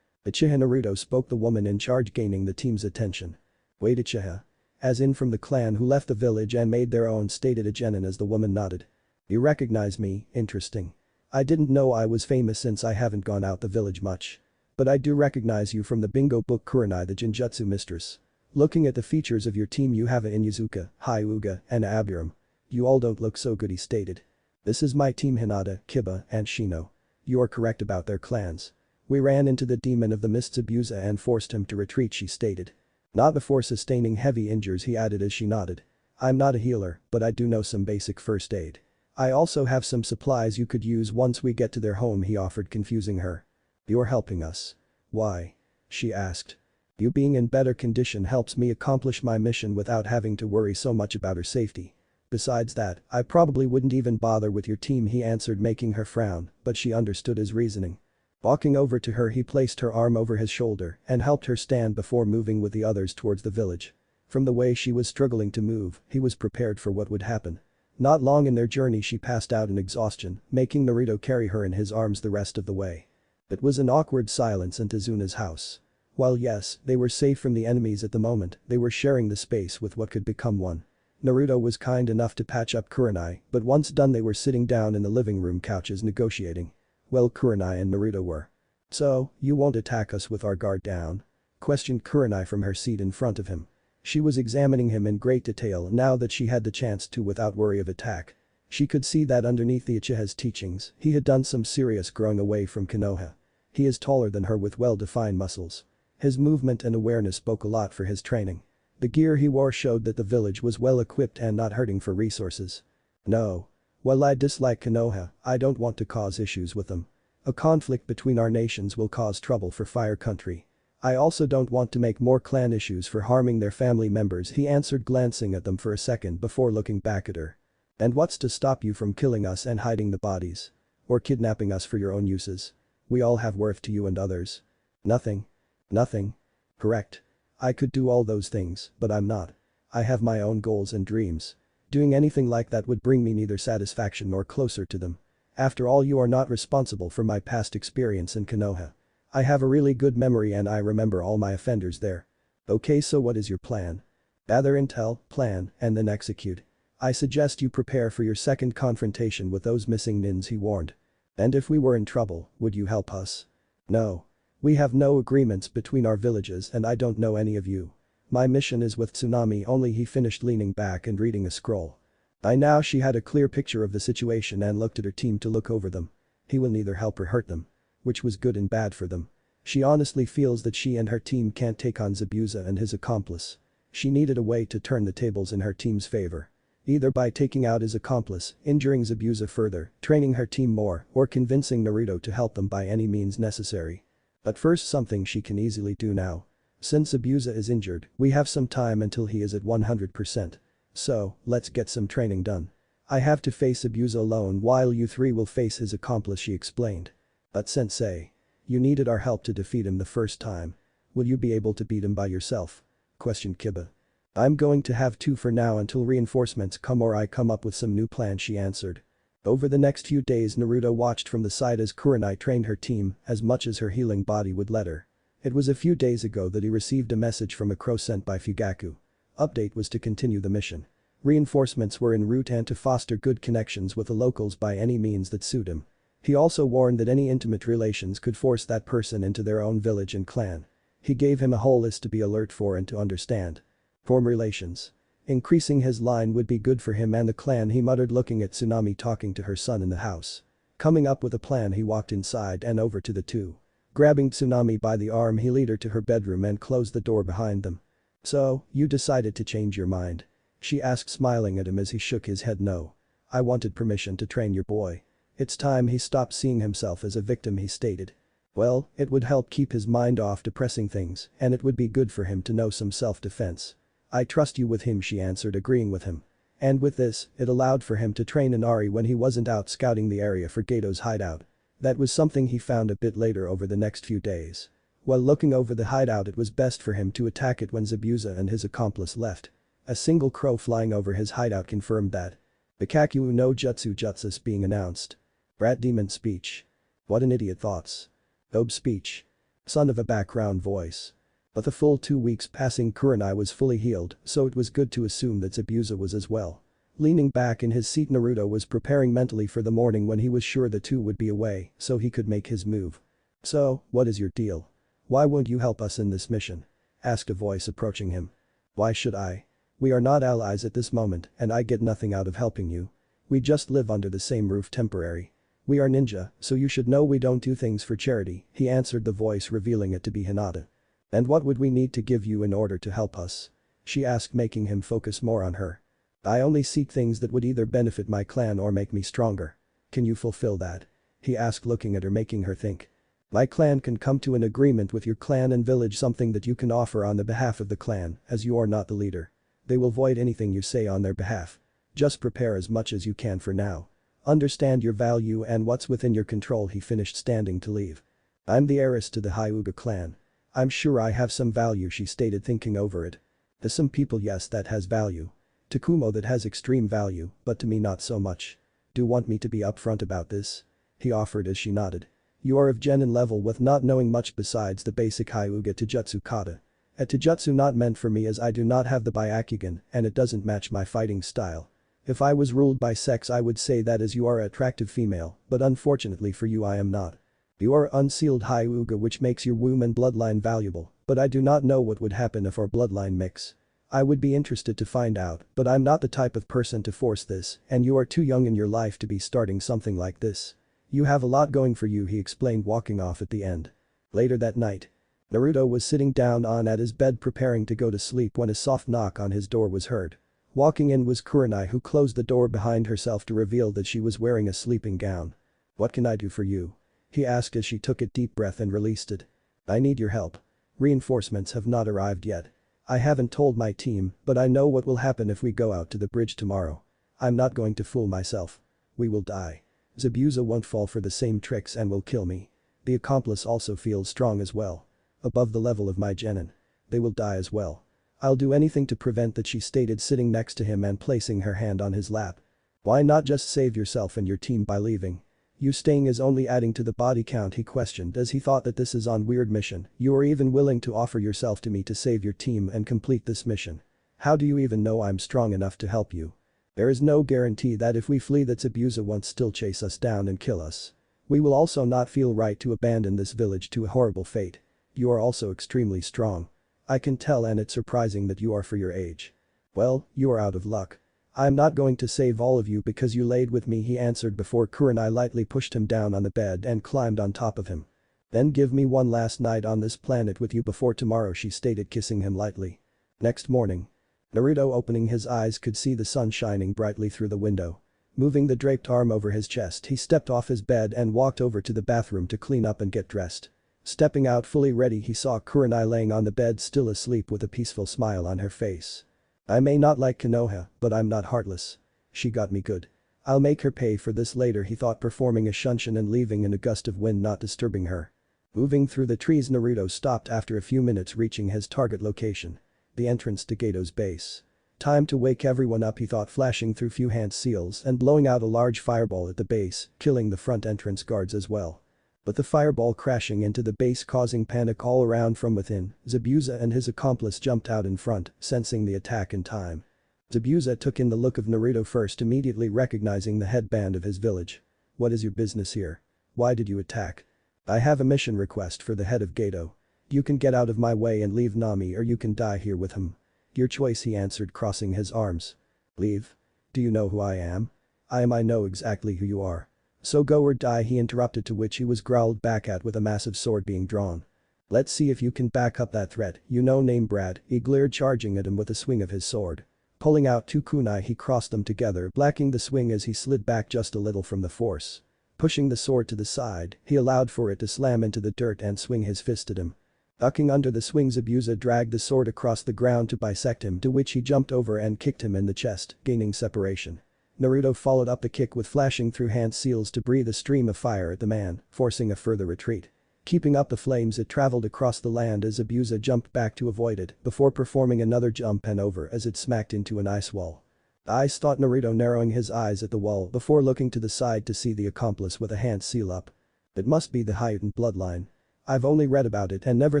Uchiha Naruto spoke, the woman in charge, gaining the team's attention. Wait, Uchiha? As in from the clan who left the village and made their own, stated Agenin as the woman nodded. You recognize me, interesting. I didn't know I was famous since I haven't gone out the village much. But I do recognize you from the bingo book, Kurenai the Genjutsu mistress. Looking at the features of your team, you have a Inuzuka, Hyuga, and Abiram. You all don't look so good, he stated. This is my team, Hinata, Kiba, and Shino. You are correct about their clans. We ran into the demon of the mists Abusa and forced him to retreat, she stated. Not before sustaining heavy injuries, he added as she nodded. I'm not a healer, but I do know some basic first aid. I also have some supplies you could use once we get to their home, he offered, confusing her. You're helping us. Why? She asked. You being in better condition helps me accomplish my mission without having to worry so much about her safety. Besides that, I probably wouldn't even bother with your team, he answered, making her frown, but she understood his reasoning. Walking over to her, he placed her arm over his shoulder and helped her stand before moving with the others towards the village. From the way she was struggling to move, he was prepared for what would happen. Not long in their journey she passed out in exhaustion, making Naruto carry her in his arms the rest of the way. It was an awkward silence in Tezuna's house. While yes, they were safe from the enemies at the moment, they were sharing the space with what could become one. Naruto was kind enough to patch up Kurenai, but once done they were sitting down in the living room couches negotiating. Well, Kurenai and Naruto were. So, you won't attack us with our guard down? Questioned Kurenai from her seat in front of him. She was examining him in great detail now that she had the chance to without worry of attack. She could see that underneath the Uchiha's teachings, he had done some serious growing away from Konoha. He is taller than her with well-defined muscles. His movement and awareness spoke a lot for his training. The gear he wore showed that the village was well equipped and not hurting for resources. No. While I dislike Konoha, I don't want to cause issues with them. A conflict between our nations will cause trouble for Fire Country. I also don't want to make more clan issues for harming their family members, he answered, glancing at them for a second before looking back at her. And what's to stop you from killing us and hiding the bodies? Or kidnapping us for your own uses? We all have worth to you and others. Nothing. Nothing. Correct. I could do all those things, but I'm not. I have my own goals and dreams. Doing anything like that would bring me neither satisfaction nor closer to them. After all, you are not responsible for my past experience in Konoha. I have a really good memory and I remember all my offenders there. Okay, so what is your plan? Gather intel, plan, and then execute. I suggest you prepare for your second confrontation with those missing nins, he warned. And if we were in trouble, would you help us? No. We have no agreements between our villages and I don't know any of you. My mission is with Tsunami only, he finished, leaning back and reading a scroll. By now she had a clear picture of the situation and looked at her team to look over them. He will neither help or hurt them. Which was good and bad for them. She honestly feels that she and her team can't take on Zabuza and his accomplice. She needed a way to turn the tables in her team's favor. Either by taking out his accomplice, injuring Zabuza further, training her team more, or convincing Naruto to help them by any means necessary. But first, something she can easily do now. Since Zabuza is injured, we have some time until he is at 100%. So, let's get some training done. I have to face Abusa alone while you three will face his accomplice, she explained. But sensei. You needed our help to defeat him the first time. Will you be able to beat him by yourself? Questioned Kiba. I'm going to have to for now until reinforcements come or I come up with some new plan, she answered. Over the next few days Naruto watched from the side as Kurenai trained her team as much as her healing body would let her. It was a few days ago that he received a message from a crow sent by Fugaku. Update was to continue the mission. Reinforcements were en route and to foster good connections with the locals by any means that suit him. He also warned that any intimate relations could force that person into their own village and clan. He gave him a whole list to be alert for and to understand. Form relations. Increasing his line would be good for him and the clan, he muttered, looking at Tsunami talking to her son in the house. Coming up with a plan, he walked inside and over to the two. Grabbing Tsunami by the arm, he led her to her bedroom and closed the door behind them. So, you decided to change your mind? She asked, smiling at him as he shook his head. No. I wanted permission to train your boy. It's time he stopped seeing himself as a victim, he stated. Well, it would help keep his mind off depressing things and it would be good for him to know some self-defense. I trust you with him, she answered, agreeing with him. And with this, it allowed for him to train Inari when he wasn't out scouting the area for Gato's hideout. That was something he found a bit later over the next few days. While looking over the hideout, it was best for him to attack it when Zabuza and his accomplice left. A single crow flying over his hideout confirmed that. Bikaku no Jutsu Jutsus being announced. Rat Demon speech. What an idiot, thoughts. Ob speech. Son of a background voice. But the full 2 weeks passing, Kurenai was fully healed, so it was good to assume that Zabuza was as well. Leaning back in his seat, Naruto was preparing mentally for the morning when he was sure the two would be away so he could make his move. So, what is your deal? Why won't you help us in this mission? Asked a voice approaching him. Why should I? We are not allies at this moment and I get nothing out of helping you. We just live under the same roof temporary. We are ninja, so you should know we don't do things for charity, he answered, the voice revealing it to be Hinata. And what would we need to give you in order to help us? She asked, making him focus more on her. I only seek things that would either benefit my clan or make me stronger. Can you fulfill that? He asked, looking at her, making her think. My clan can come to an agreement with your clan and village, something that you can offer on the behalf of the clan, as you are not the leader. They will void anything you say on their behalf. Just prepare as much as you can for now. Understand your value and what's within your control, he finished, standing to leave. I'm the heiress to the Hyuga clan. I'm sure I have some value, she stated, thinking over it. To some people, yes, that has value. To Kumo that has extreme value, but to me not so much. Do you want me to be upfront about this? He offered as she nodded. You are of genin level with not knowing much besides the basic Hyuga Taijutsu kata. A taijutsu not meant for me as I do not have the Byakugan and it doesn't match my fighting style. If I was ruled by sex I would say that, as you are an attractive female, but unfortunately for you I am not. You are unsealed Hyuga, which makes your womb and bloodline valuable, but I do not know what would happen if our bloodline mix. I would be interested to find out, but I'm not the type of person to force this and you are too young in your life to be starting something like this. You have a lot going for you, he explained, walking off at the end. Later that night. Naruto was sitting down at his bed preparing to go to sleep when a soft knock on his door was heard. Walking in was Kurenai, who closed the door behind herself to reveal that she was wearing a sleeping gown. What can I do for you? He asked as she took a deep breath and released it. I need your help. Reinforcements have not arrived yet. I haven't told my team, but I know what will happen if we go out to the bridge tomorrow. I'm not going to fool myself. We will die. Zabuza won't fall for the same tricks and will kill me. The accomplice also feels strong as well. Above the level of my genin. They will die as well. I'll do anything to prevent that, she stated, sitting next to him and placing her hand on his lap. Why not just save yourself and your team by leaving? You staying is only adding to the body count, he questioned, as he thought that this is on weird mission. You are even willing to offer yourself to me to save your team and complete this mission. How do you even know I'm strong enough to help you? There is no guarantee that if we flee that Zabuza won't still chase us down and kill us. We will also not feel right to abandon this village to a horrible fate. You are also extremely strong. I can tell, and it's surprising that you are for your age. Well, you are out of luck. I'm not going to save all of you because you laid with me, he answered before Kurenai lightly pushed him down on the bed and climbed on top of him. Then give me one last night on this planet with you before tomorrow, she stated, kissing him lightly. Next morning. Naruto, opening his eyes, could see the sun shining brightly through the window. Moving the draped arm over his chest, he stepped off his bed and walked over to the bathroom to clean up and get dressed. Stepping out fully ready, he saw Kurenai laying on the bed still asleep with a peaceful smile on her face. I may not like Konoha, but I'm not heartless. She got me good. I'll make her pay for this later, he thought, performing a shunshin and leaving in a gust of wind not disturbing her. Moving through the trees, Naruto stopped after a few minutes, reaching his target location. The entrance to Gato's base. Time to wake everyone up, he thought, flashing through few hand seals and blowing out a large fireball at the base, killing the front entrance guards as well. But the fireball crashing into the base causing panic all around from within, Zabuza and his accomplice jumped out in front, sensing the attack in time. Zabuza took in the look of Naruto first, immediately recognizing the headband of his village. What is your business here? Why did you attack? I have a mission request for the head of Gato. You can get out of my way and leave Nami, or you can die here with him. Your choice, he answered, crossing his arms. Leave? Do you know who I am? I know exactly who you are. So go or die, he interrupted, to which he was growled back at with a massive sword being drawn. Let's see if you can back up that threat, you no-name brat, he glared, charging at him with a swing of his sword. Pulling out two kunai, he crossed them together, blocking the swing as he slid back just a little from the force. Pushing the sword to the side, he allowed for it to slam into the dirt and swing his fist at him. Ducking under the swing, Zabuza dragged the sword across the ground to bisect him, to which he jumped over and kicked him in the chest, gaining separation. Naruto followed up the kick with flashing through hand seals to breathe a stream of fire at the man, forcing a further retreat. Keeping up the flames, it traveled across the land as Zabuza jumped back to avoid it, before performing another jump and over as it smacked into an ice wall. Ice, thought Naruto, narrowing his eyes at the wall before looking to the side to see the accomplice with a hand seal up. It must be the Hyutin bloodline. I've only read about it and never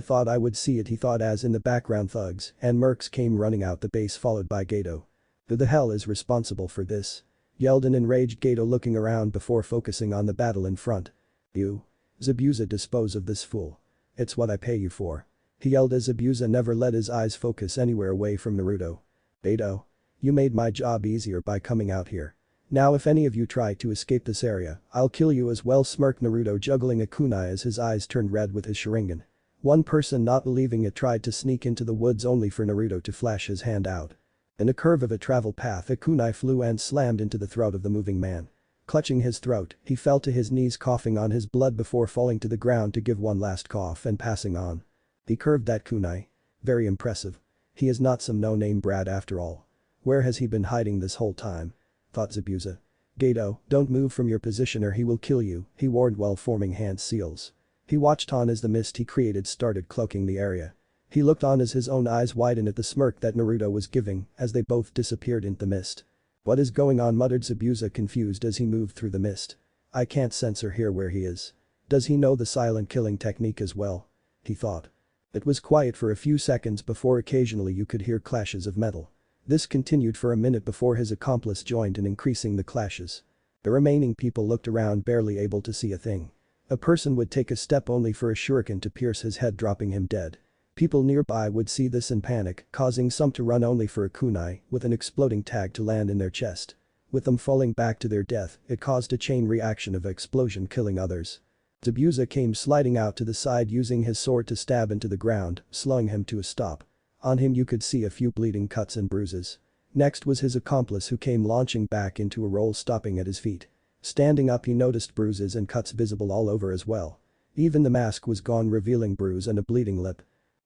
thought I would see it, he thought, as in the background thugs and mercs came running out the base, followed by Gato. Who the hell is responsible for this? Yelled an enraged Gato, looking around before focusing on the battle in front. You. Zabuza, dispose of this fool. It's what I pay you for. He yelled as Zabuza never let his eyes focus anywhere away from Naruto. Gato. You made my job easier by coming out here. Now if any of you try to escape this area, I'll kill you as well, smirked Naruto, juggling a kunai as his eyes turned red with his Sharingan. One person, not believing it, tried to sneak into the woods, only for Naruto to flash his hand out. In a curve of a travel path, a kunai flew and slammed into the throat of the moving man. Clutching his throat, he fell to his knees, coughing on his blood before falling to the ground to give one last cough and passing on. He curved that kunai. Very impressive. He is not some no-name brat after all. Where has he been hiding this whole time? Thought Zabuza. Gato, don't move from your position or he will kill you, he warned while forming hand seals. He watched on as the mist he created started cloaking the area. He looked on as his own eyes widened at the smirk that Naruto was giving as they both disappeared into the mist. What is going on, muttered Zabuza, confused as he moved through the mist. I can't sense or hear where he is. Does he know the silent killing technique as well? He thought. It was quiet for a few seconds before occasionally you could hear clashes of metal. This continued for a minute before his accomplice joined in increasing the clashes. The remaining people looked around, barely able to see a thing. A person would take a step only for a shuriken to pierce his head, dropping him dead. People nearby would see this and panic, causing some to run only for a kunai with an exploding tag to land in their chest. With them falling back to their death, it caused a chain reaction of explosion, killing others. Zabuza came sliding out to the side, using his sword to stab into the ground, slowing him to a stop. On him you could see a few bleeding cuts and bruises. Next was his accomplice, who came launching back into a roll, stopping at his feet. Standing up, he noticed bruises and cuts visible all over as well. Even the mask was gone, revealing bruise and a bleeding lip.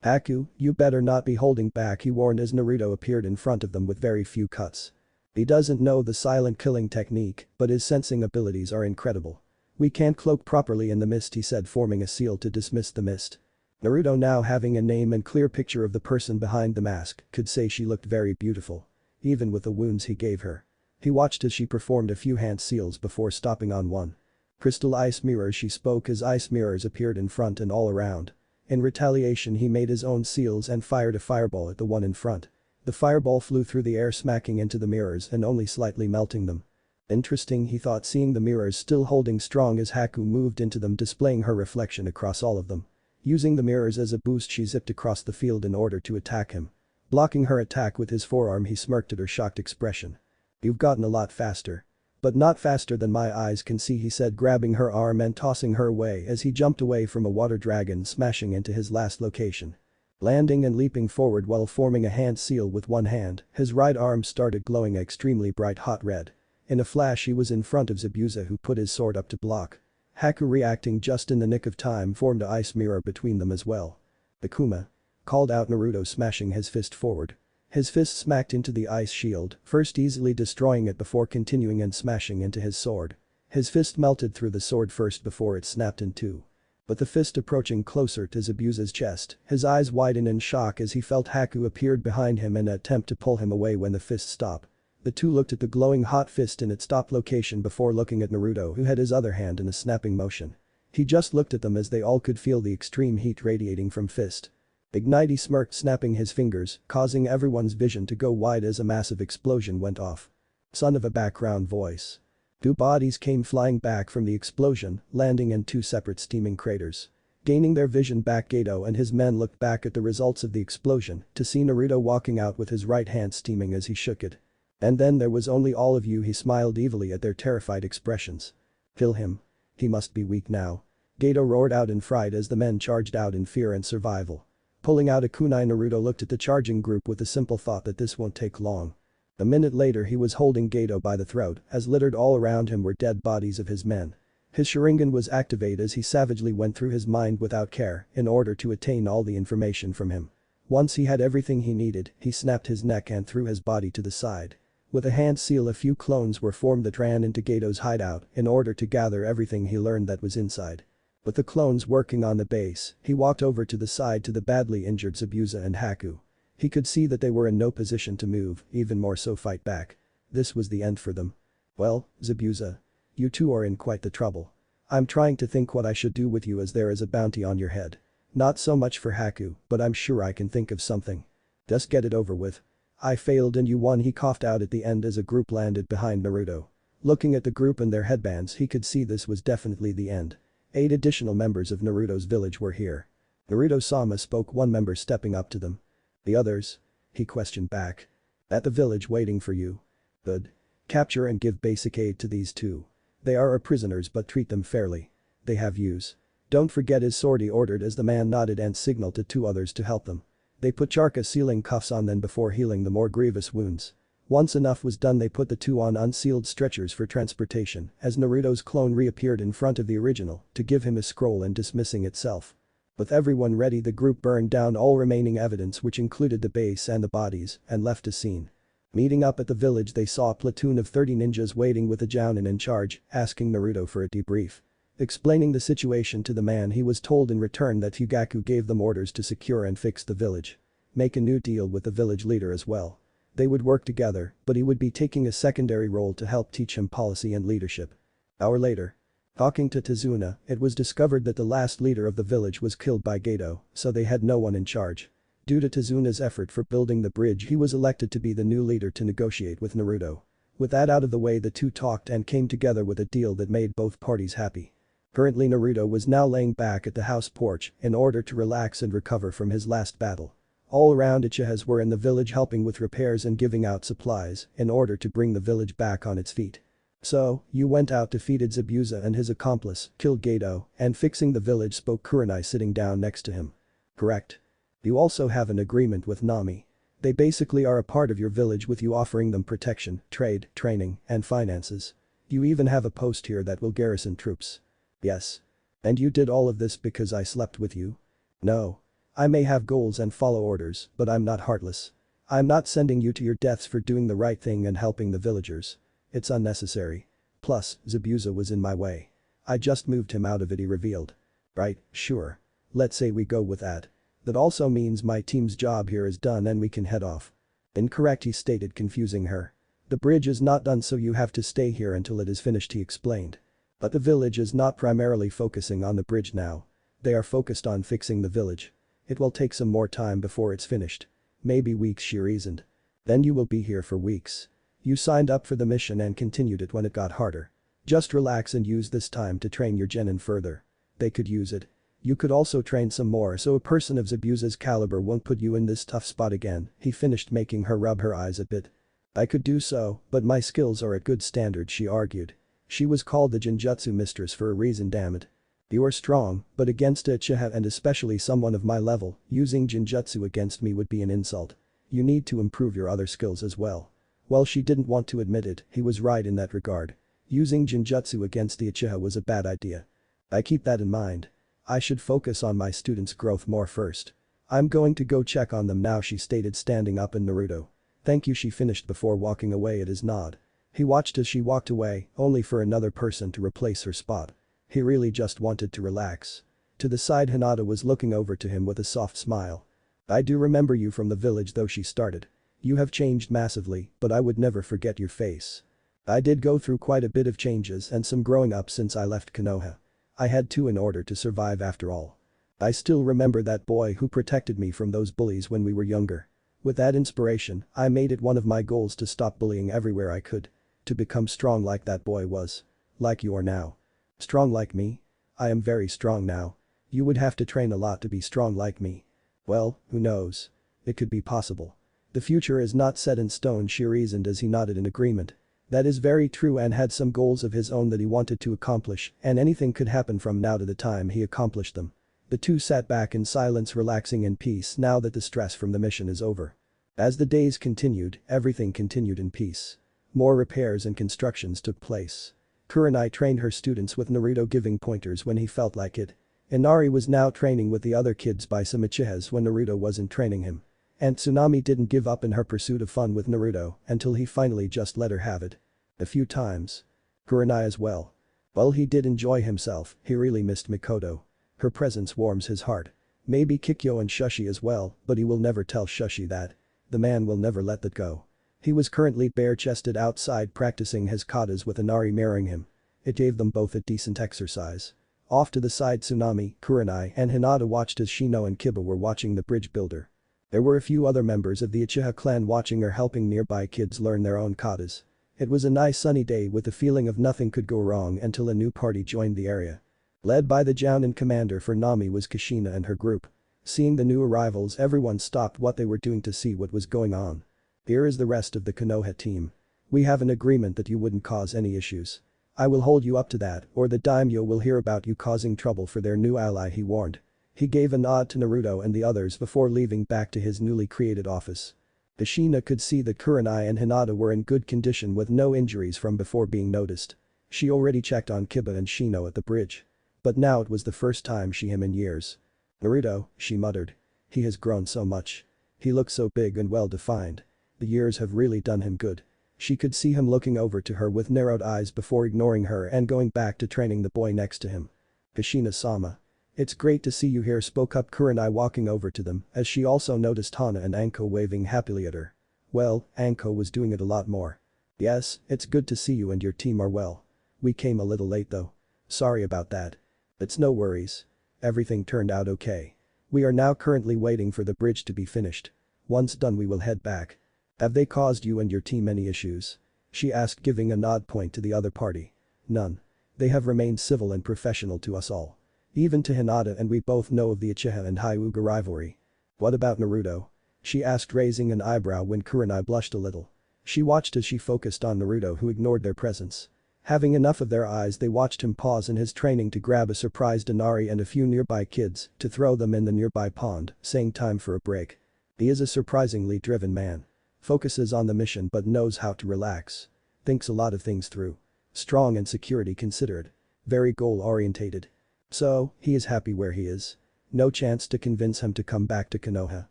Haku, you better not be holding back, he warned as Naruto appeared in front of them with very few cuts. He doesn't know the silent killing technique, but his sensing abilities are incredible. We can't cloak properly in the mist, he said, forming a seal to dismiss the mist. Naruto, now having a name and clear picture of the person behind the mask, could say she looked very beautiful. Even with the wounds he gave her. He watched as she performed a few hand seals before stopping on one. Crystal ice mirrors, she spoke as ice mirrors appeared in front and all around. In retaliation, he made his own seals and fired a fireball at the one in front. The fireball flew through the air, smacking into the mirrors and only slightly melting them. Interesting, he thought, seeing the mirrors still holding strong as Haku moved into them, displaying her reflection across all of them. Using the mirrors as a boost, she zipped across the field in order to attack him. Blocking her attack with his forearm, he smirked at her shocked expression. You've gotten a lot faster. But not faster than my eyes can see, he said, grabbing her arm and tossing her away as he jumped away from a water dragon, smashing into his last location. Landing and leaping forward while forming a hand seal with one hand, his right arm started glowing extremely bright hot red. In a flash, he was in front of Zabuza, who put his sword up to block. Haku, reacting just in the nick of time, formed an ice mirror between them as well. Akuma. Called out Naruto, smashing his fist forward. His fist smacked into the ice shield, first easily destroying it before continuing and smashing into his sword. His fist melted through the sword first before it snapped in two. But the fist approaching closer to Zabuza's chest, his eyes widened in shock as he felt Haku appeared behind him in an attempt to pull him away when the fist stopped. The two looked at the glowing hot fist in its top location before looking at Naruto, who had his other hand in a snapping motion. He just looked at them as they all could feel the extreme heat radiating from fist. Ignite smirked, snapping his fingers, causing everyone's vision to go wide as a massive explosion went off. Son of a background voice. Two bodies came flying back from the explosion, landing in two separate steaming craters. Gaining their vision back, Gato and his men looked back at the results of the explosion to see Naruto walking out with his right hand steaming as he shook it. And then there was only all of you. He smiled evilly at their terrified expressions. Kill him. He must be weak now. Gato roared out in fright as the men charged out in fear and survival. Pulling out a kunai, Naruto looked at the charging group with the simple thought that this won't take long. A minute later he was holding Gato by the throat as littered all around him were dead bodies of his men. His Sharingan was activated as he savagely went through his mind without care in order to attain all the information from him. Once he had everything he needed, he snapped his neck and threw his body to the side. With a hand seal, a few clones were formed that ran into Gato's hideout in order to gather everything he learned that was inside. With the clones working on the base, he walked over to the side to the badly injured Zabuza and Haku. He could see that they were in no position to move, even more so fight back. This was the end for them. Well, Zabuza. You two are in quite the trouble. I'm trying to think what I should do with you as there is a bounty on your head. Not so much for Haku, but I'm sure I can think of something. Just get it over with. I failed and you won, he coughed out at the end as a group landed behind Naruto. Looking at the group and their headbands, he could see this was definitely the end. 8 additional members of Naruto's village were here. Naruto-sama spoke, one member stepping up to them. The others? He questioned back. At the village waiting for you. Good. Capture and give basic aid to these two. They are our prisoners, but treat them fairly. They have use. Don't forget his sword, he ordered as the man nodded and signaled to 2 others to help them. They put Charka sealing cuffs on them before healing the more grievous wounds. Once enough was done, they put the 2 on unsealed stretchers for transportation as Naruto's clone reappeared in front of the original to give him a scroll and dismissing itself. With everyone ready, the group burned down all remaining evidence, which included the base and the bodies, and left a scene. Meeting up at the village, they saw a platoon of 30 ninjas waiting with a jounin in charge, asking Naruto for a debrief. Explaining the situation to the man, he was told in return that Fugaku gave them orders to secure and fix the village. Make a new deal with the village leader as well. They would work together, but he would be taking a secondary role to help teach him policy and leadership. Hour later. Talking to Tazuna, it was discovered that the last leader of the village was killed by Gato, so they had no one in charge. Due to Tazuna's effort for building the bridge, he was elected to be the new leader to negotiate with Naruto. With that out of the way, the two talked and came together with a deal that made both parties happy. Currently, Naruto was now laying back at the house porch in order to relax and recover from his last battle. All around, Uchihas were in the village helping with repairs and giving out supplies in order to bring the village back on its feet. So, you went out, defeated Zabuza and his accomplice, killed Gato, and fixing the village, spoke Kurenai sitting down next to him. Correct. You also have an agreement with Nami. They basically are a part of your village, with you offering them protection, trade, training, and finances. You even have a post here that will garrison troops. Yes. And you did all of this because I slept with you? No. I may have goals and follow orders, but I'm not heartless. I'm not sending you to your deaths for doing the right thing and helping the villagers. It's unnecessary. Plus, Zabuza was in my way. I just moved him out of it, he revealed. Right, sure. Let's say we go with that. That also means my team's job here is done and we can head off. Incorrect, he stated, confusing her. The bridge is not done, so you have to stay here until it is finished, he explained. But the village is not primarily focusing on the bridge now. They are focused on fixing the village. It will take some more time before it's finished. Maybe weeks, she reasoned. Then you will be here for weeks. You signed up for the mission and continued it when it got harder. Just relax and use this time to train your genin further. They could use it. You could also train some more so a person of Zabuza's caliber won't put you in this tough spot again, he finished, making her rub her eyes a bit. I could do so, but my skills are at good standard, she argued. She was called the Genjutsu mistress for a reason, damn it. You are strong, but against a Uchiha and especially someone of my level, using Genjutsu against me would be an insult. You need to improve your other skills as well. While she didn't want to admit it, he was right in that regard. Using Genjutsu against the Uchiha was a bad idea. I keep that in mind. I should focus on my students' growth more first. I'm going to go check on them now, she stated, standing up, and Naruto. Thank you, she finished before walking away at his nod. He watched as she walked away, only for another person to replace her spot. He really just wanted to relax. To the side, Hinata was looking over to him with a soft smile. I do remember you from the village though, she started. You have changed massively, but I would never forget your face. I did go through quite a bit of changes and some growing up since I left Konoha. I had to in order to survive after all. I still remember that boy who protected me from those bullies when we were younger. With that inspiration, I made it one of my goals to stop bullying everywhere I could. To become strong like that boy was. Like you are now. Strong like me? I am very strong now. You would have to train a lot to be strong like me. Well, who knows? It could be possible. The future is not set in stone, she reasoned as he nodded in agreement. That is very true, and had some goals of his own that he wanted to accomplish, and anything could happen from now to the time he accomplished them. The two sat back in silence, relaxing in peace now that the stress from the mission is over. As the days continued, everything continued in peace. More repairs and constructions took place. Kurenai trained her students with Naruto giving pointers when he felt like it. Inari was now training with the other kids by some Uchihas when Naruto wasn't training him. And Tsunami didn't give up in her pursuit of fun with Naruto until he finally just let her have it. A few times. Kurenai as well. While he did enjoy himself, he really missed Mikoto. Her presence warms his heart. Maybe Kikyo and Shushi as well, but he will never tell Shushi that. The man will never let that go. He was currently bare-chested outside practicing his katas with Inari mirroring him. It gave them both a decent exercise. Off to the side, Tsunami, Kurenai and Hinata watched as Shino and Kiba were watching the bridge builder. There were a few other members of the Uchiha clan watching or helping nearby kids learn their own katas. It was a nice sunny day with the feeling of nothing could go wrong until a new party joined the area. Led by the Jounin commander for Nami was Kushina and her group. Seeing the new arrivals, everyone stopped what they were doing to see what was going on. Here is the rest of the Konoha team. We have an agreement that you wouldn't cause any issues. I will hold you up to that, or the daimyo will hear about you causing trouble for their new ally, he warned. He gave a nod to Naruto and the others before leaving back to his newly created office. Kushina could see that Kurenai and Hinata were in good condition with no injuries from before being noticed. She already checked on Kiba and Shino at the bridge. But now it was the first time she him in years. Naruto, she muttered. He has grown so much. He looks so big and well defined. The years have really done him good. She could see him looking over to her with narrowed eyes before ignoring her and going back to training the boy next to him. Kushina-sama. It's great to see you here, spoke up Kurenai, walking over to them as she also noticed Hana and Anko waving happily at her. Well, Anko was doing it a lot more. Yes, it's good to see you and your team are well. We came a little late though. Sorry about that. It's no worries. Everything turned out okay. We are now currently waiting for the bridge to be finished. Once done we will head back. Have they caused you and your team any issues? She asked, giving a nod point to the other party. None. They have remained civil and professional to us all. Even to Hinata, and we both know of the Uchiha and Hyuga rivalry. What about Naruto? She asked, raising an eyebrow when Kurenai blushed a little. She watched as she focused on Naruto, who ignored their presence. Having enough of their eyes, they watched him pause in his training to grab a surprised Inari and a few nearby kids to throw them in the nearby pond, saying time for a break. He is a surprisingly driven man. Focuses on the mission but knows how to relax. Thinks a lot of things through. Strong and security considered. Very goal-orientated. So, he is happy where he is. No chance to convince him to come back to Konoha.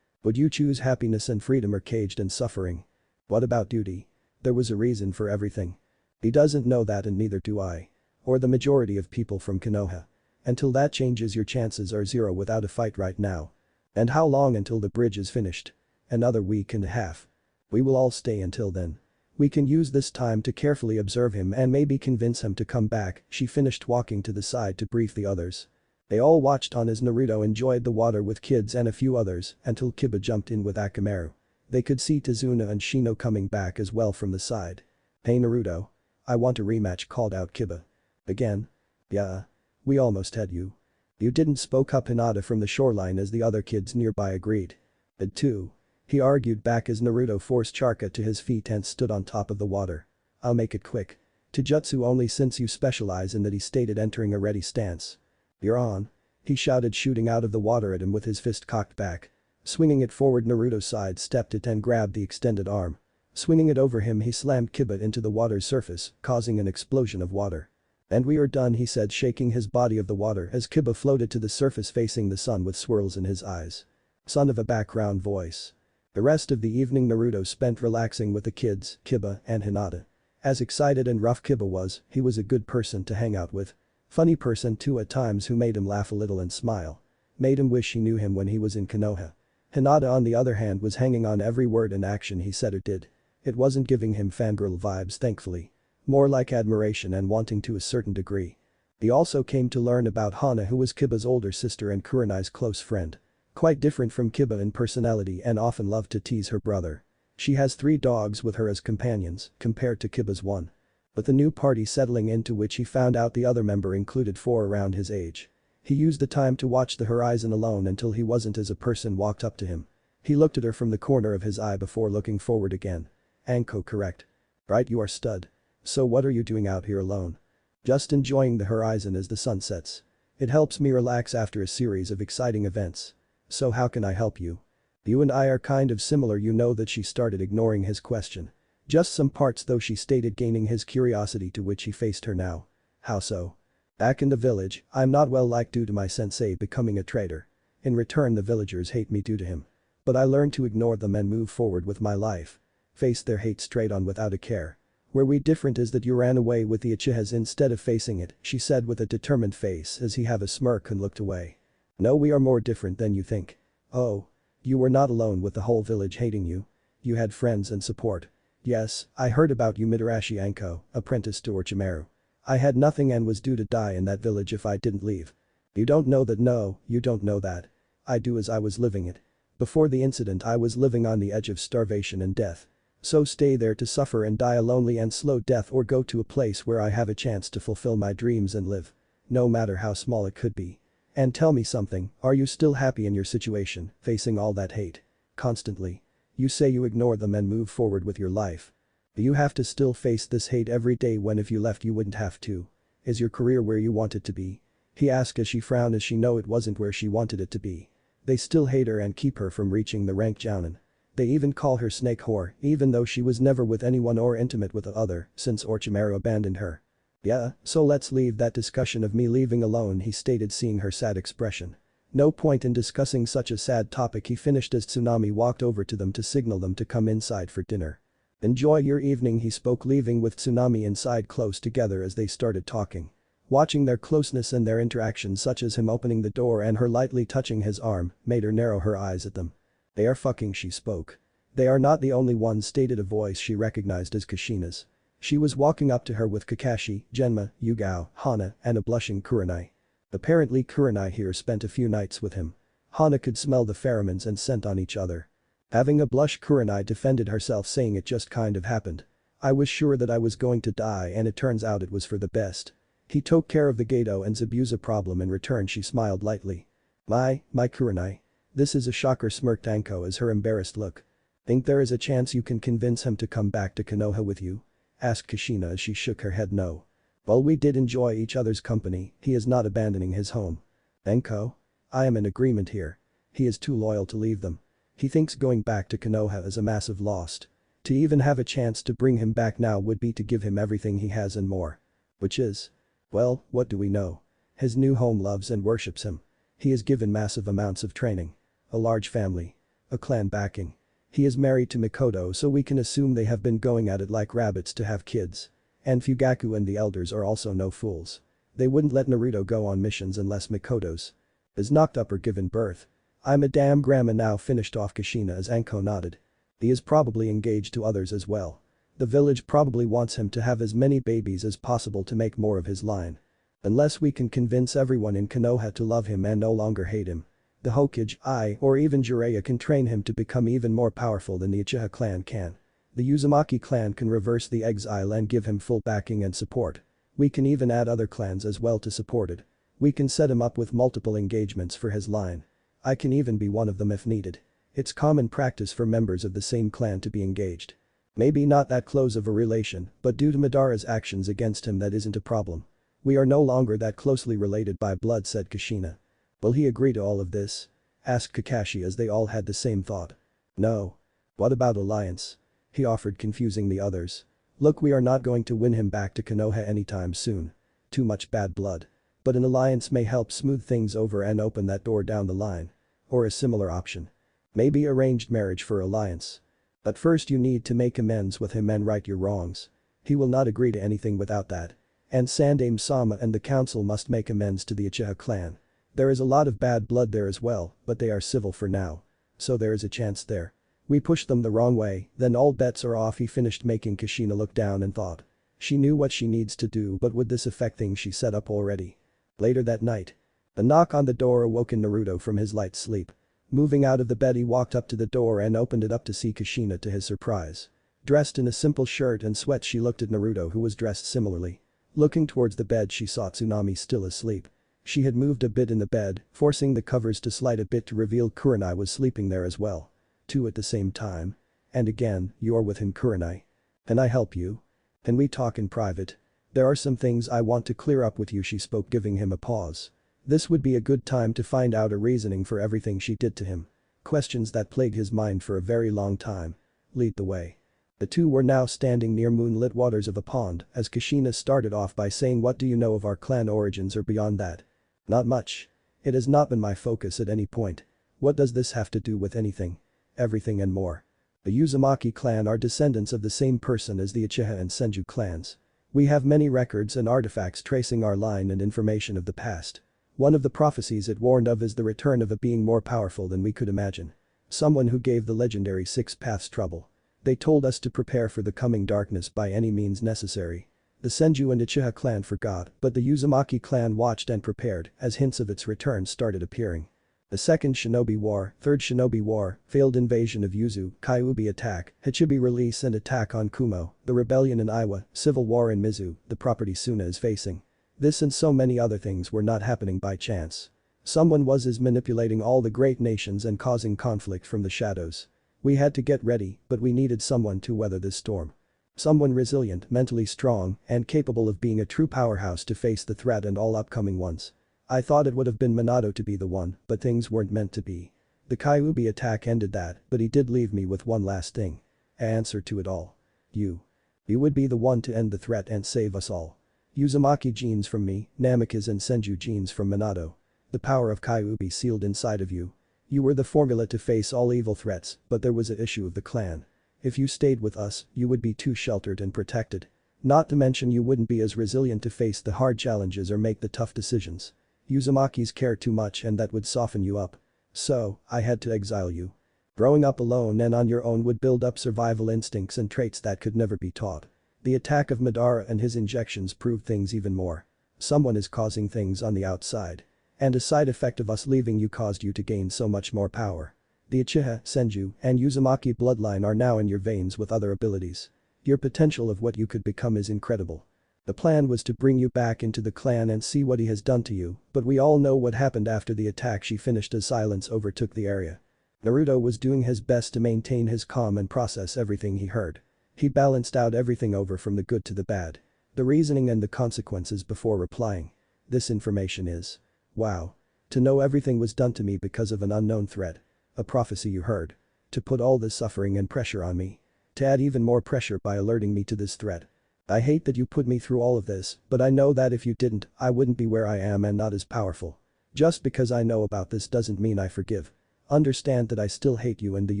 Would you choose happiness and freedom or caged and suffering? What about duty? There was a reason for everything. He doesn't know that, and neither do I. Or the majority of people from Konoha. Until that changes, your chances are zero without a fight right now. And how long until the bridge is finished? Another week and a half. We will all stay until then. We can use this time to carefully observe him and maybe convince him to come back. She finished walking to the side to brief the others. They all watched on as Naruto enjoyed the water with kids and a few others until Kiba jumped in with Akamaru. They could see Tazuna and Shino coming back as well from the side. Hey Naruto. I want a rematch, called out Kiba. Again? Yeah. We almost had you. You didn't, spoke up Hinata from the shoreline as the other kids nearby agreed. It too. He argued back as Naruto forced Charka to his feet and stood on top of the water. I'll make it quick. Taijutsu only since you specialize in that, he stated, entering a ready stance. You're on. He shouted, shooting out of the water at him with his fist cocked back. Swinging it forward, Naruto sidestepped it and grabbed the extended arm. Swinging it over him, he slammed Kiba into the water's surface, causing an explosion of water. And we are done, he said, shaking his body of the water as Kiba floated to the surface facing the sun with swirls in his eyes. son of a background voice. The rest of the evening Naruto spent relaxing with the kids, Kiba and Hinata. As excited and rough Kiba was, he was a good person to hang out with. Funny person too at times who made him laugh a little and smile. Made him wish he knew him when he was in Konoha. Hinata on the other hand was hanging on every word and action he said or did. It wasn't giving him fangirl vibes thankfully. More like admiration and wanting to a certain degree. He also came to learn about Hana who was Kiba's older sister and Kurenai's close friend. Quite different from Kiba in personality and often loved to tease her brother. She has 3 dogs with her as companions, compared to Kiba's 1. But the new party settling into which he found out the other member included 4 around his age. He used the time to watch the horizon alone until he wasn't as a person walked up to him. He looked at her from the corner of his eye before looking forward again. Anko correct. Right you are stud. So what are you doing out here alone? Just enjoying the horizon as the sun sets. It helps me relax after a series of exciting events. So how can I help you? You and I are kind of similar you know that she started ignoring his question. Just some parts though she stated gaining his curiosity to which he faced her now. How so? Back in the village, I'm not well liked due to my sensei becoming a traitor. In return the villagers hate me due to him. But I learned to ignore them and move forward with my life. Face their hate straight on without a care. Where we different is that you ran away with the Uchihas instead of facing it, she said with a determined face as he have a smirk and looked away. No we are more different than you think. Oh. You were not alone with the whole village hating you. You had friends and support. Yes, I heard about you Mitarashi Anko, apprentice to Orochimaru. I had nothing and was due to die in that village if I didn't leave. You don't know that no, you don't know that. I do as I was living it. Before the incident I was living on the edge of starvation and death. So stay there to suffer and die a lonely and slow death or go to a place where I have a chance to fulfill my dreams and live. No matter how small it could be. And tell me something, are you still happy in your situation, facing all that hate? Constantly. You say you ignore them and move forward with your life. Do you have to still face this hate every day when if you left you wouldn't have to? Is your career where you want it to be? He asked as she frowned as she know it wasn't where she wanted it to be. They still hate her and keep her from reaching the rank jounin. They even call her snake whore even though she was never with anyone or intimate with the other since Orochimaru abandoned her. Yeah, so let's leave that discussion of me leaving alone he stated seeing her sad expression. No point in discussing such a sad topic he finished as Tsunami walked over to them to signal them to come inside for dinner. Enjoy your evening he spoke leaving with Tsunami inside close together as they started talking. Watching their closeness and their interactions such as him opening the door and her lightly touching his arm made her narrow her eyes at them. They are fucking she spoke. They are not the only ones stated a voice she recognized as Kushina's. She was walking up to her with Kakashi, Genma, Yugao, Hana, and a blushing Kurenai. Apparently Kurenai here spent a few nights with him. Hana could smell the pheromones and scent on each other. Having a blush Kurenai defended herself saying it just kind of happened. I was sure that I was going to die and it turns out it was for the best. He took care of the Gato and Zabuza problem in return she smiled lightly. My Kurenai. This is a shocker smirked Anko as her embarrassed look. Think there is a chance you can convince him to come back to Konoha with you? Asked Kushina as she shook her head no. Well we did enjoy each other's company, he is not abandoning his home. Anko? I am in agreement here. He is too loyal to leave them. He thinks going back to Konoha is a massive loss. To even have a chance to bring him back now would be to give him everything he has and more. Which is? Well, what do we know? His new home loves and worships him. He is given massive amounts of training. A large family. A clan backing. He is married to Mikoto so we can assume they have been going at it like rabbits to have kids. And Fugaku and the elders are also no fools. They wouldn't let Naruto go on missions unless Mikoto's is knocked up or given birth. I'm a damn grandma now finished off Kushina as Anko nodded. He is probably engaged to others as well. The village probably wants him to have as many babies as possible to make more of his line. Unless we can convince everyone in Konoha to love him and no longer hate him. The Hokage, or even Jiraiya can train him to become even more powerful than the Uchiha clan can. The Uzumaki clan can reverse the exile and give him full backing and support. We can even add other clans as well to support it. We can set him up with multiple engagements for his line. I can even be one of them if needed. It's common practice for members of the same clan to be engaged. Maybe not that close of a relation, but due to Madara's actions against him that isn't a problem. We are no longer that closely related by blood said Kushina. Will he agree to all of this? Asked Kakashi as they all had the same thought. No. What about alliance? He offered confusing the others. Look we are not going to win him back to Konoha anytime soon. Too much bad blood. But an alliance may help smooth things over and open that door down the line. Or a similar option. Maybe arranged marriage for alliance. But first you need to make amends with him and right your wrongs. He will not agree to anything without that. And Sandaime Sama and the council must make amends to the Uchiha clan. There is a lot of bad blood there as well, but they are civil for now. So there is a chance there. We pushed them the wrong way, then all bets are off. He finished, making Kushina look down and thought. She knew what she needs to do, but would this affect things she set up already? Later that night. The knock on the door awoke Naruto from his light sleep. Moving out of the bed, he walked up to the door and opened it up to see Kushina. To his surprise. Dressed in a simple shirt and sweats, she looked at Naruto, who was dressed similarly. Looking towards the bed, she saw Tsunami still asleep. She had moved a bit in the bed, forcing the covers to slide a bit to reveal Kurenai was sleeping there as well. Two at the same time. And again, "You're with him, Kurenai. Can I help you? Can we talk in private? There are some things I want to clear up with you," she spoke, giving him a pause. This would be a good time to find out a reasoning for everything she did to him. Questions that plagued his mind for a very long time. Lead the way. The two were now standing near moonlit waters of a pond as Kushina started off by saying, "What do you know of our clan origins or beyond that?" "Not much. It has not been my focus at any point. What does this have to do with anything?" "Everything and more. The Uzumaki clan are descendants of the same person as the Uchiha and Senju clans. We have many records and artifacts tracing our line and information of the past. One of the prophecies it warned of is the return of a being more powerful than we could imagine. Someone who gave the legendary Six Paths trouble. They told us to prepare for the coming darkness by any means necessary. The Senju and Uchiha clan forgot, but the Uzumaki clan watched and prepared as hints of its return started appearing. The Second Shinobi War, Third Shinobi War, failed invasion of Yuzu, Kyuubi attack, Hachibi release and attack on Kumo, the rebellion in Iwa, civil war in Mizu, the property Suna is facing. This and so many other things were not happening by chance. Someone was manipulating all the great nations and causing conflict from the shadows. We had to get ready, but we needed someone to weather this storm. Someone resilient, mentally strong, and capable of being a true powerhouse to face the threat and all upcoming ones. I thought it would have been Minato to be the one, but things weren't meant to be. The Kyuubi attack ended that, but he did leave me with one last thing. An answer to it all. You. You would be the one to end the threat and save us all. Uzumaki genes from me, Namikaze and Senju genes from Minato. The power of Kyuubi sealed inside of you. You were the formula to face all evil threats, but there was an issue of the clan. If you stayed with us, you would be too sheltered and protected. Not to mention you wouldn't be as resilient to face the hard challenges or make the tough decisions. Uzumakis care too much and that would soften you up. So, I had to exile you. Growing up alone and on your own would build up survival instincts and traits that could never be taught. The attack of Madara and his injections proved things even more. Someone is causing things on the outside. And a side effect of us leaving you caused you to gain so much more power. The Uchiha, Senju, and Uzumaki bloodline are now in your veins with other abilities. Your potential of what you could become is incredible. The plan was to bring you back into the clan and see what he has done to you, but we all know what happened after the attack," she finished as silence overtook the area. Naruto was doing his best to maintain his calm and process everything he heard. He balanced out everything over from the good to the bad. The reasoning and the consequences before replying. This information is. Wow. To know everything was done to me because of an unknown threat. A prophecy you heard. To put all this suffering and pressure on me. To add even more pressure by alerting me to this threat. I hate that you put me through all of this, but I know that if you didn't, I wouldn't be where I am and not as powerful. Just because I know about this doesn't mean I forgive. Understand that I still hate you and the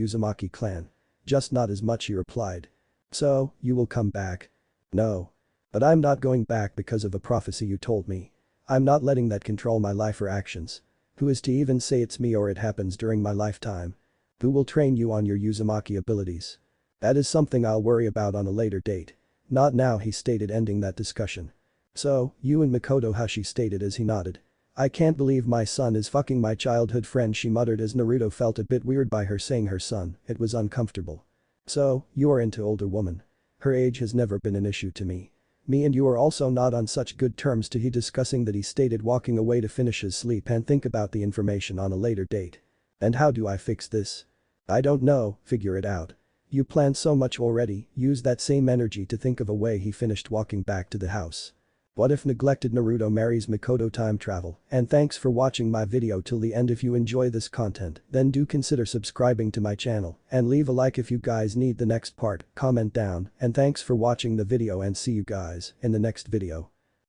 Uzumaki clan. Just not as much, he replied. So, you will come back? No. But I'm not going back because of a prophecy you told me. I'm not letting that control my life or actions. Who is to even say it's me or it happens during my lifetime? Who will train you on your Uzumaki abilities? That is something I'll worry about on a later date. Not now, he stated, ending that discussion. So, you and Mikoto, how, she stated as he nodded. I can't believe my son is fucking my childhood friend, she muttered as Naruto felt a bit weird by her saying her son, it was uncomfortable. So, you are into older woman. Her age has never been an issue to me. Me and you are also not on such good terms, to he discussing that, he stated, walking away to finish his sleep and think about the information on a later date. And how do I fix this? I don't know, figure it out. You planned so much already, use that same energy to think of a way, he finished walking back to the house. What if Neglected Naruto marries Mikoto? Time travel, and thanks for watching my video till the end. If you enjoy this content, then do consider subscribing to my channel and leave a like if you guys need the next part, comment down, and thanks for watching the video and see you guys in the next video.